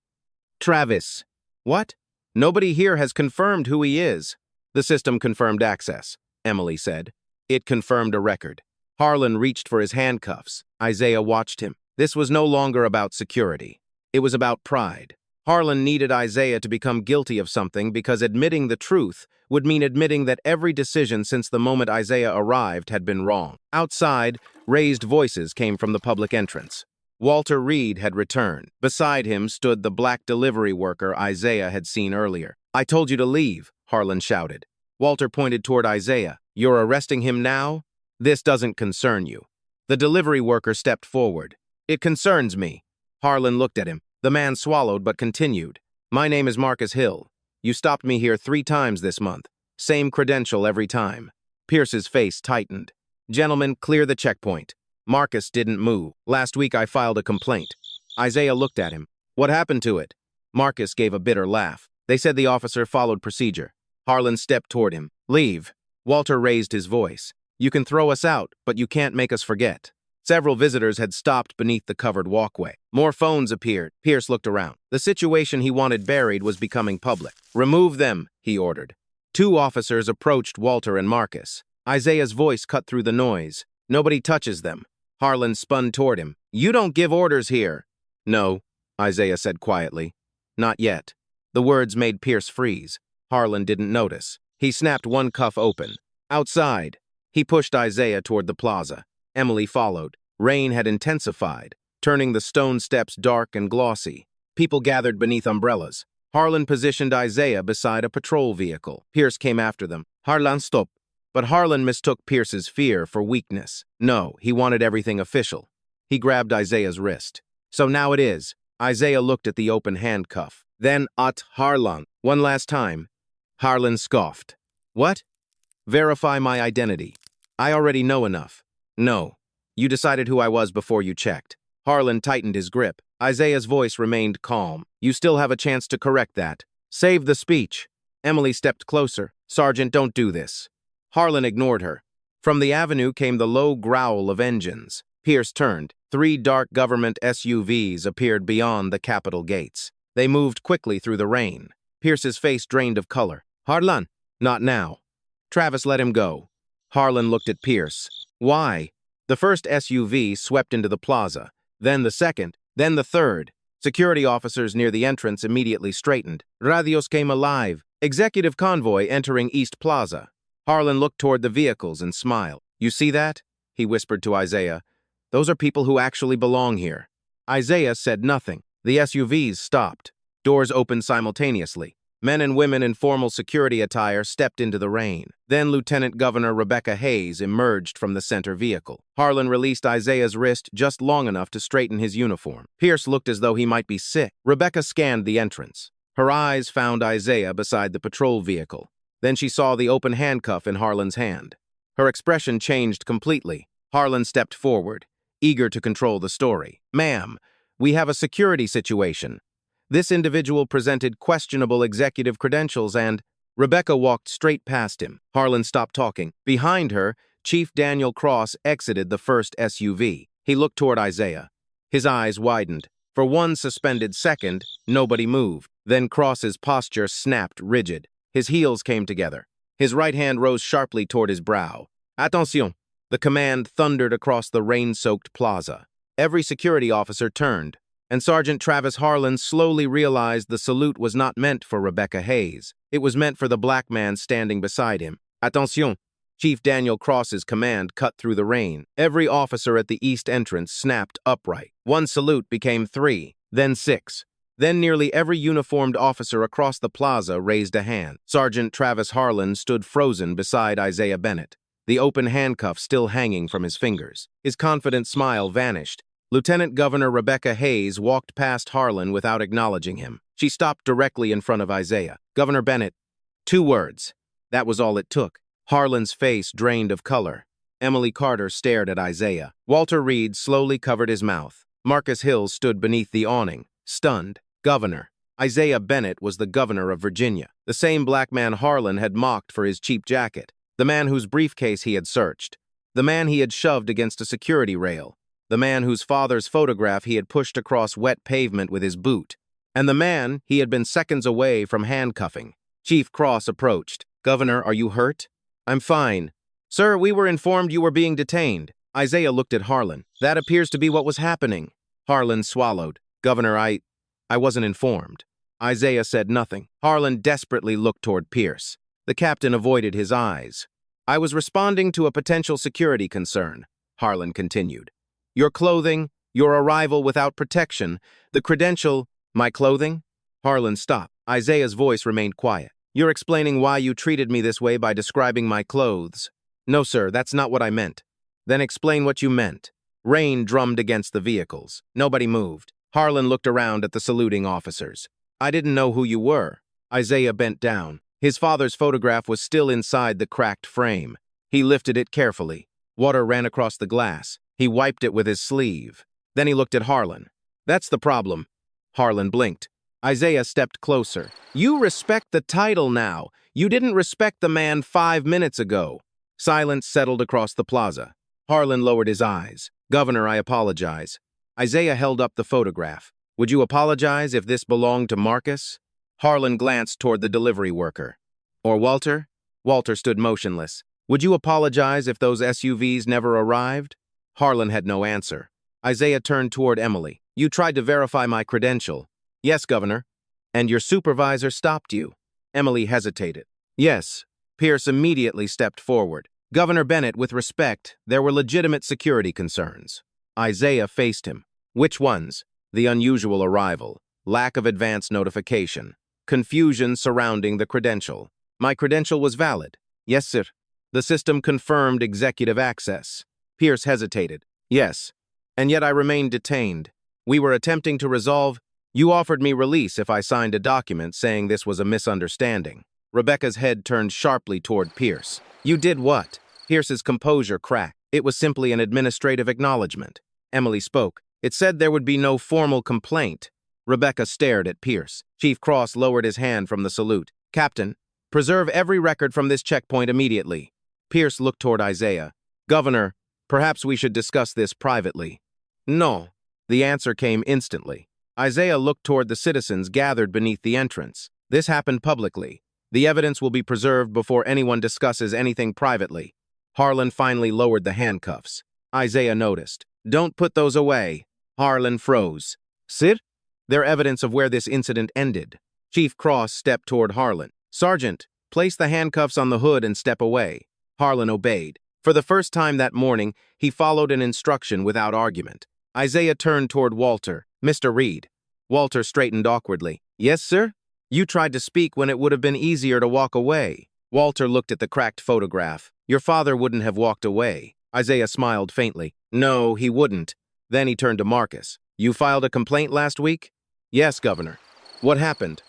Travis. What? Nobody here has confirmed who he is. The system confirmed access, Emily said. It confirmed a record. Harlan reached for his handcuffs. Isaiah watched him. This was no longer about security. It was about pride. Harlan needed Isaiah to become guilty of something because admitting the truth would mean admitting that every decision since the moment Isaiah arrived had been wrong. Outside, raised voices came from the public entrance. Walter Reed had returned. Beside him stood the black delivery worker Isaiah had seen earlier. I told you to leave, Harlan shouted. Walter pointed toward Isaiah. You're arresting him now? This doesn't concern you. The delivery worker stepped forward. It concerns me. Harlan looked at him. The man swallowed but continued. My name is Marcus Hill. You stopped me here 3 times this month. Same credential every time. Pierce's face tightened. Gentlemen, clear the checkpoint. Marcus didn't move. Last week I filed a complaint. Isaiah looked at him. What happened to it? Marcus gave a bitter laugh. They said the officer followed procedure. Harlan stepped toward him. Leave. Walter raised his voice. You can throw us out, but you can't make us forget. Several visitors had stopped beneath the covered walkway. More phones appeared. Pierce looked around. The situation he wanted buried was becoming public. Remove them, he ordered. 2 officers approached Walter and Marcus. Isaiah's voice cut through the noise. Nobody touches them. Harlan spun toward him. You don't give orders here. No, Isaiah said quietly. Not yet. The words made Pierce freeze. Harlan didn't notice. He snapped one cuff open. Outside. He pushed Isaiah toward the plaza. Emily followed. Rain had intensified, turning the stone steps dark and glossy. People gathered beneath umbrellas. Harlan positioned Isaiah beside a patrol vehicle. Pierce came after them. Harlan, stop. But Harlan mistook Pierce's fear for weakness. No, he wanted everything official. He grabbed Isaiah's wrist. So now it is. Isaiah looked at the open handcuff. Then at Harlan. One last time. Harlan scoffed. What? Verify my identity. I already know enough. No. You decided who I was before you checked. Harlan tightened his grip. Isaiah's voice remained calm. You still have a chance to correct that. Save the speech. Emily stepped closer. Sergeant, don't do this. Harlan ignored her. From the avenue came the low growl of engines. Pierce turned. 3 dark government SUVs appeared beyond the Capitol gates. They moved quickly through the rain. Pierce's face drained of color. Harlan, not now. Travis let him go. Harlan looked at Pierce. Why? The first SUV swept into the plaza, then the second, then the third. Security officers near the entrance immediately straightened. Radios came alive. Executive convoy entering East Plaza. Harlan looked toward the vehicles and smiled. You see that? He whispered to Isaiah. Those are people who actually belong here. Isaiah said nothing. The SUVs stopped. Doors opened simultaneously. Men and women in formal security attire stepped into the rain. Then Lieutenant Governor Rebecca Hayes emerged from the center vehicle. Harlan released Isaiah's wrist just long enough to straighten his uniform. Pierce looked as though he might be sick. Rebecca scanned the entrance. Her eyes found Isaiah beside the patrol vehicle. Then she saw the open handcuff in Harlan's hand. Her expression changed completely. Harlan stepped forward, eager to control the story. Ma'am, we have a security situation. This individual presented questionable executive credentials and Rebecca walked straight past him. Harlan stopped talking. Behind her, Chief Daniel Cross exited the first SUV. He looked toward Isaiah. His eyes widened. For one suspended second, nobody moved. Then Cross's posture snapped rigid. His heels came together. His right hand rose sharply toward his brow. Attention! The command thundered across the rain-soaked plaza. Every security officer turned, and Sergeant Travis Harlan slowly realized the salute was not meant for Rebecca Hayes. It was meant for the black man standing beside him. Attention! Chief Daniel Cross's command cut through the rain. Every officer at the east entrance snapped upright. One salute became 3, then 6. Then nearly every uniformed officer across the plaza raised a hand. Sergeant Travis Harlan stood frozen beside Isaiah Bennett, the open handcuff still hanging from his fingers. His confident smile vanished. Lieutenant Governor Rebecca Hayes walked past Harlan without acknowledging him. She stopped directly in front of Isaiah. Governor Bennett. 2 words. That was all it took. Harlan's face drained of color. Emily Carter stared at Isaiah. Walter Reed slowly covered his mouth. Marcus Hill stood beneath the awning, stunned. Governor. Isaiah Bennett was the governor of Virginia, the same black man Harlan had mocked for his cheap jacket, the man whose briefcase he had searched, the man he had shoved against a security rail, the man whose father's photograph he had pushed across wet pavement with his boot, and the man he had been seconds away from handcuffing. Chief Cross approached. Governor, are you hurt? I'm fine. Sir, we were informed you were being detained. Isaiah looked at Harlan. That appears to be what was happening. Harlan swallowed. Governor, I wasn't informed. Isaiah said nothing. Harlan desperately looked toward Pierce. The captain avoided his eyes. I was responding to a potential security concern, Harlan continued. Your clothing, your arrival without protection, the credential, my clothing? Harlan stopped. Isaiah's voice remained quiet. You're explaining why you treated me this way by describing my clothes. No, sir, that's not what I meant. Then explain what you meant. Rain drummed against the vehicles. Nobody moved. Harlan looked around at the saluting officers. I didn't know who you were. Isaiah bent down. His father's photograph was still inside the cracked frame. He lifted it carefully. Water ran across the glass. He wiped it with his sleeve. Then he looked at Harlan. That's the problem. Harlan blinked. Isaiah stepped closer. You respect the title now. You didn't respect the man 5 minutes ago. Silence settled across the plaza. Harlan lowered his eyes. Governor, I apologize. Isaiah held up the photograph. Would you apologize if this belonged to Marcus? Harlan glanced toward the delivery worker. Or Walter? Walter stood motionless. Would you apologize if those SUVs never arrived? Harlan had no answer. Isaiah turned toward Emily. You tried to verify my credential. Yes, Governor. And your supervisor stopped you. Emily hesitated. Yes. Pierce immediately stepped forward. Governor Bennett, with respect, there were legitimate security concerns. Isaiah faced him. Which ones? The unusual arrival, lack of advance notification, confusion surrounding the credential. My credential was valid. Yes, sir. The system confirmed executive access. Pierce hesitated. Yes. And yet I remained detained. We were attempting to resolve. You offered me release if I signed a document saying this was a misunderstanding. Rebecca's head turned sharply toward Pierce. You did what? Pierce's composure cracked. It was simply an administrative acknowledgement. Emily spoke. It said there would be no formal complaint. Rebecca stared at Pierce. Chief Cross lowered his hand from the salute. Captain, preserve every record from this checkpoint immediately. Pierce looked toward Isaiah. Governor, perhaps we should discuss this privately. No. The answer came instantly. Isaiah looked toward the citizens gathered beneath the entrance. This happened publicly. The evidence will be preserved before anyone discusses anything privately. Harlan finally lowered the handcuffs. Isaiah noticed. Don't put those away. Harlan froze. Sir? They're evidence of where this incident ended. Chief Cross stepped toward Harlan. Sergeant, place the handcuffs on the hood and step away. Harlan obeyed. For the first time that morning, he followed an instruction without argument. Isaiah turned toward Walter. Mr. Reed. Walter straightened awkwardly. Yes, sir? You tried to speak when it would have been easier to walk away. Walter looked at the cracked photograph. Your father wouldn't have walked away. Isaiah smiled faintly. No, he wouldn't. Then he turned to Marcus. You filed a complaint last week? Yes, Governor. What happened?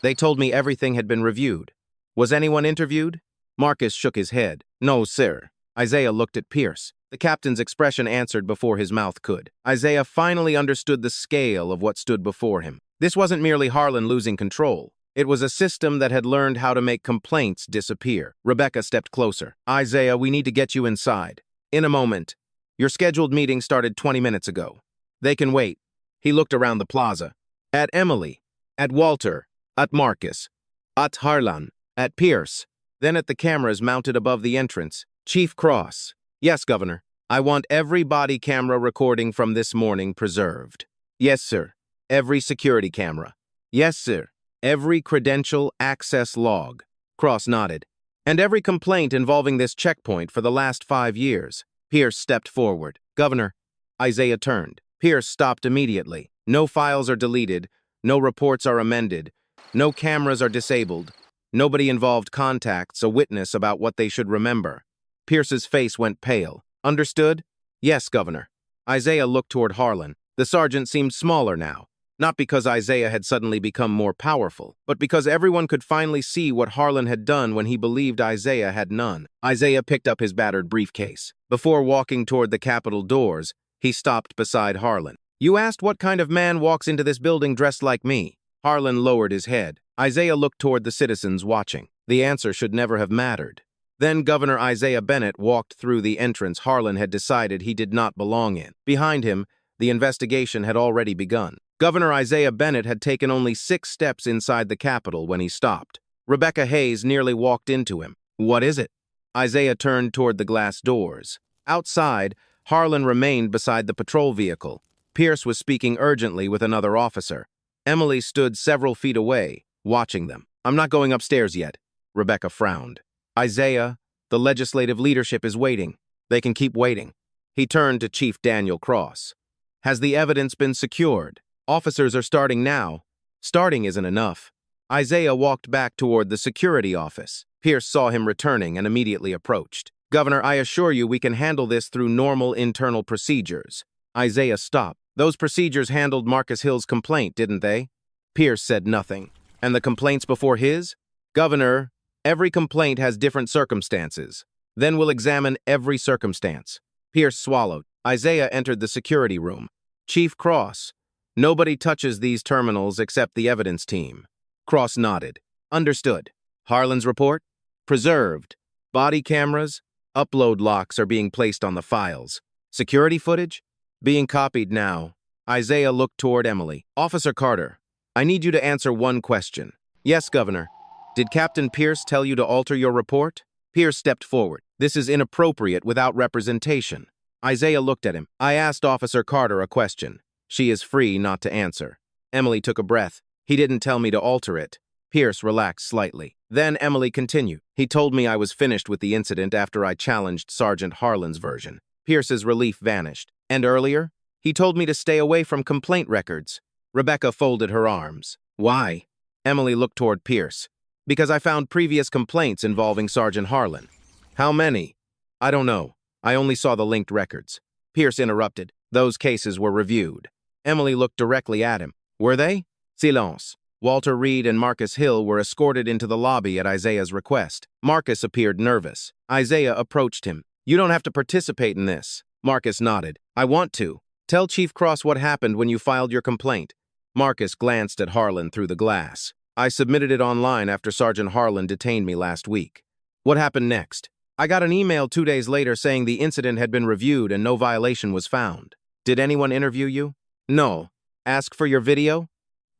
They told me everything had been reviewed. Was anyone interviewed? Marcus shook his head. No, sir. Isaiah looked at Pierce. The captain's expression answered before his mouth could. Isaiah finally understood the scale of what stood before him. This wasn't merely Harlan losing control. It was a system that had learned how to make complaints disappear. Rebecca stepped closer. Isaiah, we need to get you inside. In a moment. Your scheduled meeting started 20 minutes ago. They can wait. He looked around the plaza. At Emily. At Walter. At Marcus. At Harlan. At Pierce. Then at the cameras mounted above the entrance. Chief Cross. Yes, Governor. I want every body camera recording from this morning preserved. Yes, sir. Every security camera. Yes, sir. Every credential access log. Cross nodded. And every complaint involving this checkpoint for the last 5 years. Pierce stepped forward. Governor. Isaiah turned. Pierce stopped immediately. No files are deleted. No reports are amended. No cameras are disabled. Nobody involved contacts a witness about what they should remember. Pierce's face went pale. Understood? Yes, Governor. Isaiah looked toward Harlan. The sergeant seemed smaller now. Not because Isaiah had suddenly become more powerful, but because everyone could finally see what Harlan had done when he believed Isaiah had none. Isaiah picked up his battered briefcase. Before walking toward the Capitol doors, he stopped beside Harlan. You asked what kind of man walks into this building dressed like me. Harlan lowered his head. Isaiah looked toward the citizens watching. The answer should never have mattered. Then Governor Isaiah Bennett walked through the entrance Harlan had decided he did not belong in. Behind him, the investigation had already begun. Governor Isaiah Bennett had taken only 6 steps inside the Capitol when he stopped. Rebecca Hayes nearly walked into him. What is it? Isaiah turned toward the glass doors. Outside, Harlan remained beside the patrol vehicle. Pierce was speaking urgently with another officer. Emily stood several feet away, watching them. I'm not going upstairs yet. Rebecca frowned. Isaiah, the legislative leadership is waiting. They can keep waiting. He turned to Chief Daniel Cross. Has the evidence been secured? Officers are starting now. Starting isn't enough. Isaiah walked back toward the security office. Pierce saw him returning and immediately approached. Governor, I assure you we can handle this through normal internal procedures. Isaiah stopped. Those procedures handled Marcus Hill's complaint, didn't they? Pierce said nothing. And the complaints before his? Governor, every complaint has different circumstances. Then we'll examine every circumstance. Pierce swallowed. Isaiah entered the security room. Chief Cross, nobody touches these terminals except the evidence team. Cross nodded. Understood. Harlan's report? Preserved. Body cameras? Upload locks are being placed on the files. Security footage? Being copied now. Isaiah looked toward Emily. Officer Carter, I need you to answer one question. Yes, Governor. Did Captain Pierce tell you to alter your report? Pierce stepped forward. This is inappropriate without representation. Isaiah looked at him. I asked Officer Carter a question. She is free not to answer. Emily took a breath. He didn't tell me to alter it. Pierce relaxed slightly. Then Emily continued. He told me I was finished with the incident after I challenged Sergeant Harlan's version. Pierce's relief vanished. And earlier? He told me to stay away from complaint records. Rebecca folded her arms. Why? Emily looked toward Pierce. Because I found previous complaints involving Sergeant Harlan. How many? I don't know. I only saw the linked records. Pierce interrupted. Those cases were reviewed. Emily looked directly at him. Were they? Silence. Walter Reed and Marcus Hill were escorted into the lobby at Isaiah's request. Marcus appeared nervous. Isaiah approached him. You don't have to participate in this. Marcus nodded. I want to. Tell Chief Cross what happened when you filed your complaint. Marcus glanced at Harlan through the glass. I submitted it online after Sergeant Harlan detained me last week. What happened next? I got an email 2 days later saying the incident had been reviewed and no violation was found. Did anyone interview you? No. Ask for your video?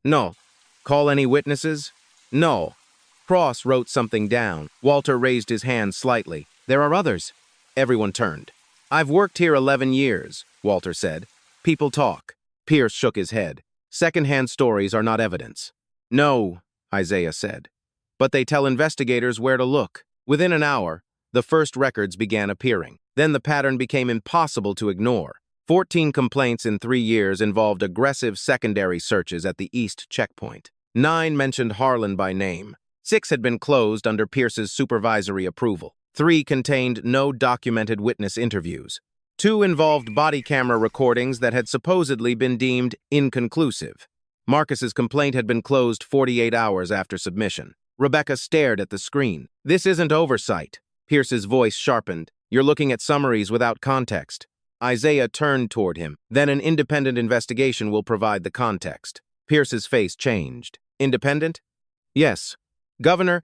No. Call any witnesses? No. Cross wrote something down. Walter raised his hand slightly. There are others. Everyone turned. I've worked here 11 years, Walter said. People talk. Pierce shook his head. Second-hand stories are not evidence. No, Isaiah said. But they tell investigators where to look. Within an hour, the first records began appearing. Then the pattern became impossible to ignore. 14 complaints in 3 years involved aggressive secondary searches at the East checkpoint. 9 mentioned Harlan by name. 6 had been closed under Pierce's supervisory approval. 3 contained no documented witness interviews. 2 involved body camera recordings that had supposedly been deemed inconclusive. Marcus's complaint had been closed 48 hours after submission. Rebecca stared at the screen. This isn't oversight. Pierce's voice sharpened. You're looking at summaries without context. Isaiah turned toward him. Then an independent investigation will provide the context. Pierce's face changed. Independent? Yes. Governor,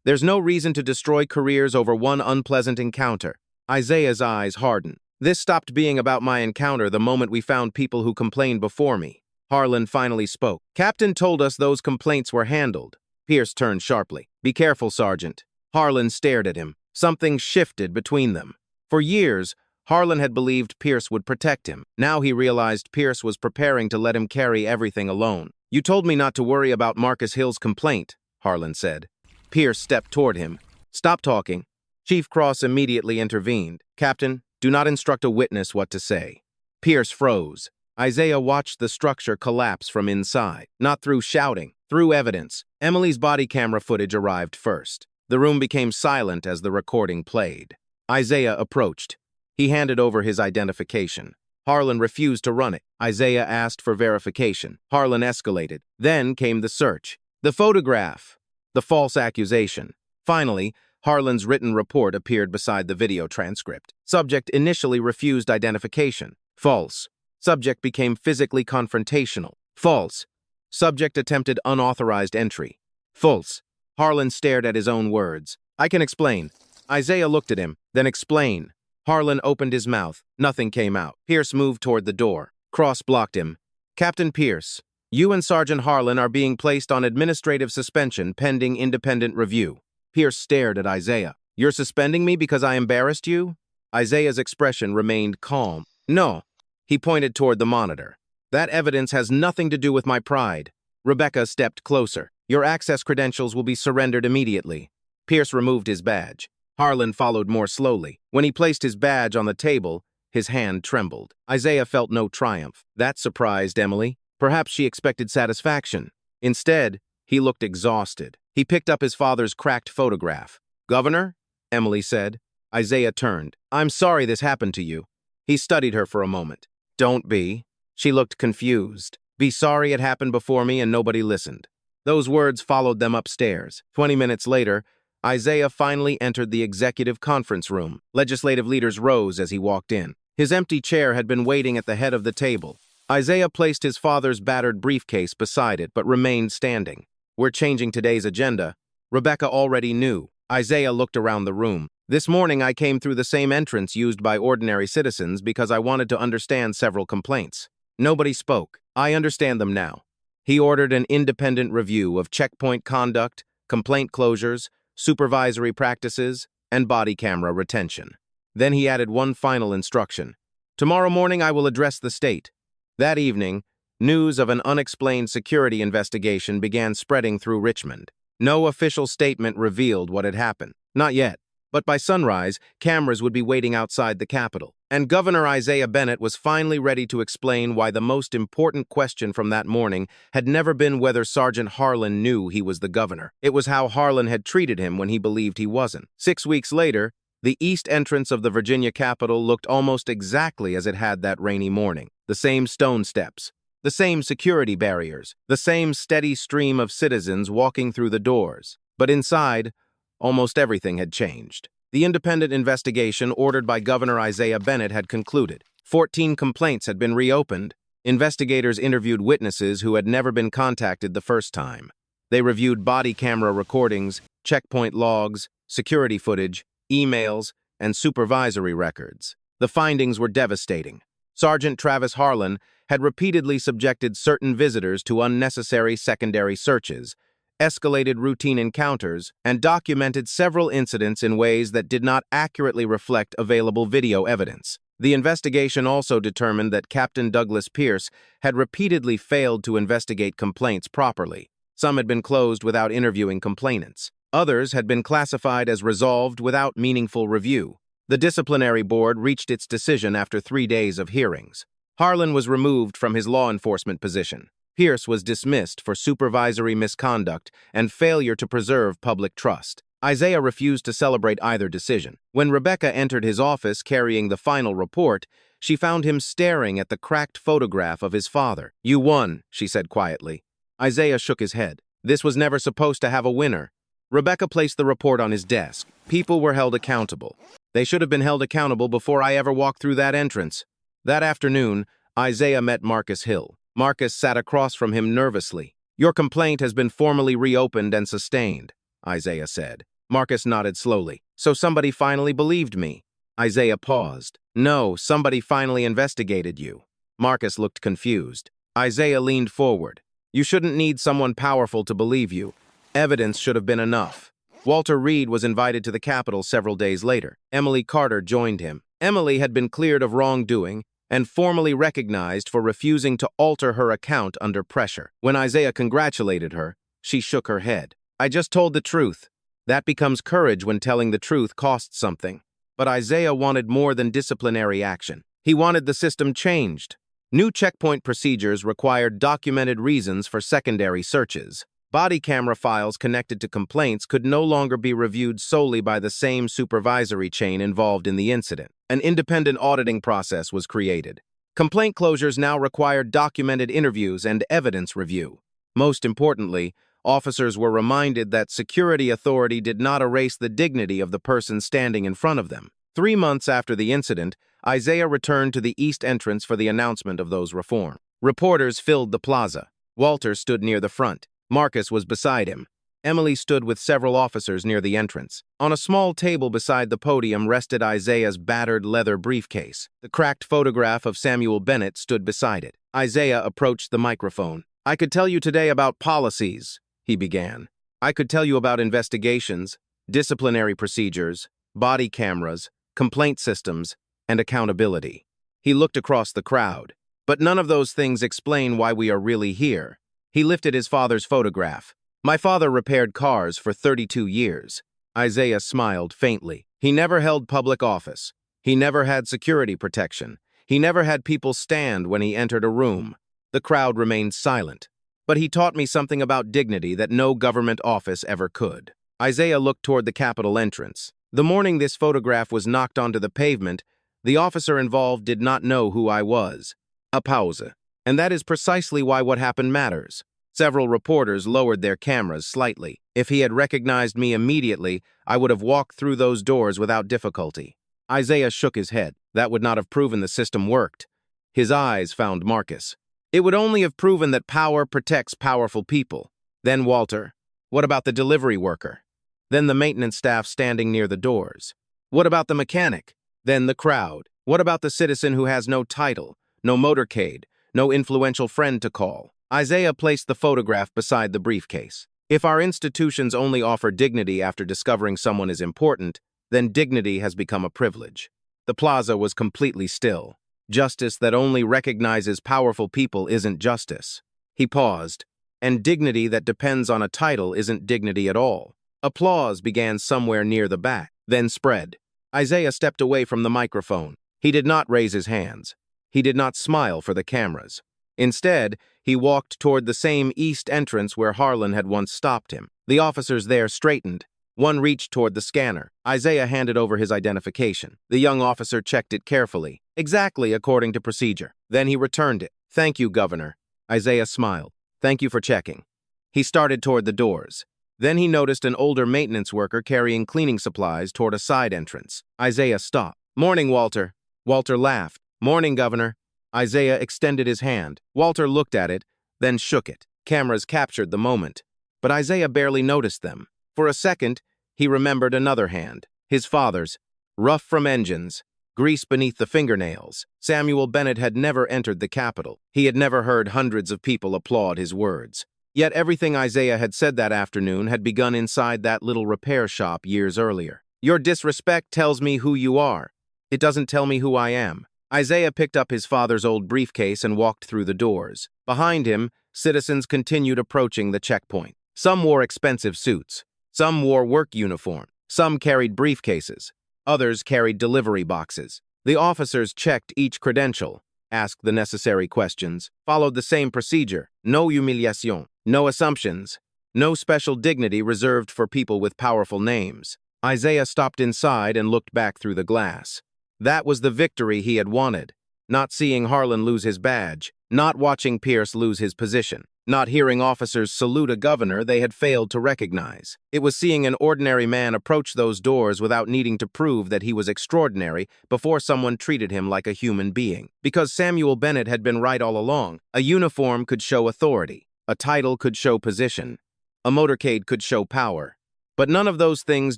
there's no reason to destroy careers over one unpleasant encounter. Isaiah's eyes hardened. This stopped being about my encounter the moment we found people who complained before me. Harlan finally spoke. Captain told us those complaints were handled. Pierce turned sharply. Be careful, Sergeant. Harlan stared at him. Something shifted between them. For years, Harlan had believed Pierce would protect him. Now he realized Pierce was preparing to let him carry everything alone. You told me not to worry about Marcus Hill's complaint, Harlan said. Pierce stepped toward him. Stop talking. Chief Cross immediately intervened. Captain, do not instruct a witness what to say. Pierce froze. Isaiah watched the structure collapse from inside. Not through shouting, through evidence. Emily's body camera footage arrived first. The room became silent as the recording played. Isaiah approached. He handed over his identification. Harlan refused to run it. Isaiah asked for verification. Harlan escalated. Then came the search. The photograph. The false accusation. Finally, Harlan's written report appeared beside the video transcript. Subject initially refused identification. False. Subject became physically confrontational. False. Subject attempted unauthorized entry. False. Harlan stared at his own words. I can explain. Isaiah looked at him. Then explain. Harlan opened his mouth. Nothing came out. Pierce moved toward the door. Cross blocked him. Captain Pierce, you and Sergeant Harlan are being placed on administrative suspension pending independent review. Pierce stared at Isaiah. You're suspending me because I embarrassed you? Isaiah's expression remained calm. No. He pointed toward the monitor. That evidence has nothing to do with my pride. Rebecca stepped closer. Your access credentials will be surrendered immediately. Pierce removed his badge. Harlan followed more slowly. When he placed his badge on the table, his hand trembled. Isaiah felt no triumph. That surprised Emily. Perhaps she expected satisfaction. Instead, he looked exhausted. He picked up his father's cracked photograph. Governor? Emily said. Isaiah turned. I'm sorry this happened to you. He studied her for a moment. Don't be. She looked confused. Be sorry it happened before me and nobody listened. Those words followed them upstairs. 20 minutes later, Isaiah finally entered the executive conference room. Legislative leaders rose as he walked in. His empty chair had been waiting at the head of the table. Isaiah placed his father's battered briefcase beside it, but remained standing. We're changing today's agenda. Rebecca already knew. Isaiah looked around the room. This morning I came through the same entrance used by ordinary citizens because I wanted to understand several complaints. Nobody spoke. I understand them now. He ordered an independent review of checkpoint conduct, complaint closures, supervisory practices, and body camera retention. Then he added one final instruction. Tomorrow morning I will address the state. That evening, news of an unexplained security investigation began spreading through Richmond. No official statement revealed what had happened. Not yet. But by sunrise, cameras would be waiting outside the Capitol. And Governor Isaiah Bennett was finally ready to explain why the most important question from that morning had never been whether Sergeant Harlan knew he was the governor. It was how Harlan had treated him when he believed he wasn't. 6 weeks later, the east entrance of the Virginia Capitol looked almost exactly as it had that rainy morning. The same stone steps, the same security barriers, the same steady stream of citizens walking through the doors. But inside, almost everything had changed. The independent investigation ordered by Governor Isaiah Bennett had concluded. 14 complaints had been reopened. Investigators interviewed witnesses who had never been contacted the first time. They reviewed body camera recordings, checkpoint logs, security footage, emails, and supervisory records. The findings were devastating. Sergeant Travis Harlan had repeatedly subjected certain visitors to unnecessary secondary searches, escalated routine encounters, and documented several incidents in ways that did not accurately reflect available video evidence. The investigation also determined that Captain Douglas Pierce had repeatedly failed to investigate complaints properly. Some had been closed without interviewing complainants. Others had been classified as resolved without meaningful review. The disciplinary board reached its decision after 3 days of hearings. Harlan was removed from his law enforcement position. Pierce was dismissed for supervisory misconduct and failure to preserve public trust. Isaiah refused to celebrate either decision. When Rebecca entered his office carrying the final report, she found him staring at the cracked photograph of his father. "You won," she said quietly. Isaiah shook his head. This was never supposed to have a winner. Rebecca placed the report on his desk. People were held accountable. They should have been held accountable before I ever walked through that entrance. That afternoon, Isaiah met Marcus Hill. Marcus sat across from him nervously. "Your complaint has been formally reopened and sustained," Isaiah said. Marcus nodded slowly. "So somebody finally believed me." Isaiah paused. "No, somebody finally investigated you." Marcus looked confused. Isaiah leaned forward. "You shouldn't need someone powerful to believe you. Evidence should have been enough." Walter Reed was invited to the Capitol several days later. Emily Carter joined him. Emily had been cleared of wrongdoing and formally recognized for refusing to alter her account under pressure. When Isaiah congratulated her, she shook her head. "I just told the truth. That becomes courage when telling the truth costs something." But Isaiah wanted more than disciplinary action. He wanted the system changed. New checkpoint procedures required documented reasons for secondary searches. Body camera files connected to complaints could no longer be reviewed solely by the same supervisory chain involved in the incident. An independent auditing process was created. Complaint closures now required documented interviews and evidence review. Most importantly, officers were reminded that security authority did not erase the dignity of the person standing in front of them. 3 months after the incident, Isaiah returned to the east entrance for the announcement of those reforms. Reporters filled the plaza. Walter stood near the front. Marcus was beside him. Emily stood with several officers near the entrance. On a small table beside the podium rested Isaiah's battered leather briefcase. The cracked photograph of Samuel Bennett stood beside it. Isaiah approached the microphone. "I could tell you today about policies," he began. "I could tell you about investigations, disciplinary procedures, body cameras, complaint systems, and accountability." He looked across the crowd. "But none of those things explain why we are really here." He lifted his father's photograph. "My father repaired cars for 32 years. Isaiah smiled faintly. "He never held public office. He never had security protection. He never had people stand when he entered a room." The crowd remained silent. "But he taught me something about dignity that no government office ever could." Isaiah looked toward the Capitol entrance. The morning this photograph was knocked onto the pavement, the officer involved did not know who I was. A pause. And that is precisely why what happened matters. Several reporters lowered their cameras slightly. If he had recognized me immediately, I would have walked through those doors without difficulty. Isaiah shook his head. That would not have proven the system worked. His eyes found Marcus. It would only have proven that power protects powerful people. Then Walter. What about the delivery worker? Then the maintenance staff standing near the doors. What about the mechanic? Then the crowd. What about the citizen who has no title, no motorcade, no influential friend to call? Isaiah placed the photograph beside the briefcase. If our institutions only offer dignity after discovering someone is important, then dignity has become a privilege. The plaza was completely still. Justice that only recognizes powerful people isn't justice. He paused. And dignity that depends on a title isn't dignity at all. Applause began somewhere near the back, then spread. Isaiah stepped away from the microphone. He did not raise his hands. He did not smile for the cameras. Instead, he walked toward the same east entrance where Harlan had once stopped him. The officers there straightened. One reached toward the scanner. Isaiah handed over his identification. The young officer checked it carefully, exactly according to procedure. Then he returned it. "Thank you, Governor." Isaiah smiled. "Thank you for checking." He started toward the doors. Then he noticed an older maintenance worker carrying cleaning supplies toward a side entrance. Isaiah stopped. "Morning, Walter." Walter laughed. "Morning, Governor." Isaiah extended his hand. Walter looked at it, then shook it. Cameras captured the moment, but Isaiah barely noticed them. For a second, he remembered another hand, his father's, rough from engines, grease beneath the fingernails. Samuel Bennett had never entered the Capitol. He had never heard hundreds of people applaud his words. Yet everything Isaiah had said that afternoon had begun inside that little repair shop years earlier. "Your disrespect tells me who you are. It doesn't tell me who I am." Isaiah picked up his father's old briefcase and walked through the doors. Behind him, citizens continued approaching the checkpoint. Some wore expensive suits. Some wore work uniform. Some carried briefcases. Others carried delivery boxes. The officers checked each credential, asked the necessary questions, followed the same procedure. No humiliation, no assumptions, no special dignity reserved for people with powerful names. Isaiah stopped inside and looked back through the glass. That was the victory he had wanted. Not seeing Harlan lose his badge, not watching Pierce lose his position, not hearing officers salute a governor they had failed to recognize. It was seeing an ordinary man approach those doors without needing to prove that he was extraordinary before someone treated him like a human being. Because Samuel Bennett had been right all along. A uniform could show authority. A title could show position. A motorcade could show power. But none of those things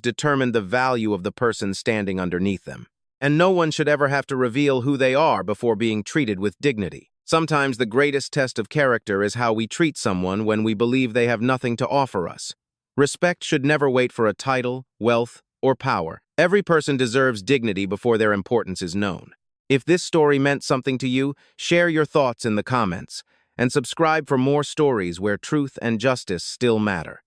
determined the value of the person standing underneath them. And no one should ever have to reveal who they are before being treated with dignity. Sometimes the greatest test of character is how we treat someone when we believe they have nothing to offer us. Respect should never wait for a title, wealth, or power. Every person deserves dignity before their importance is known. If this story meant something to you, share your thoughts in the comments, and subscribe for more stories where truth and justice still matter.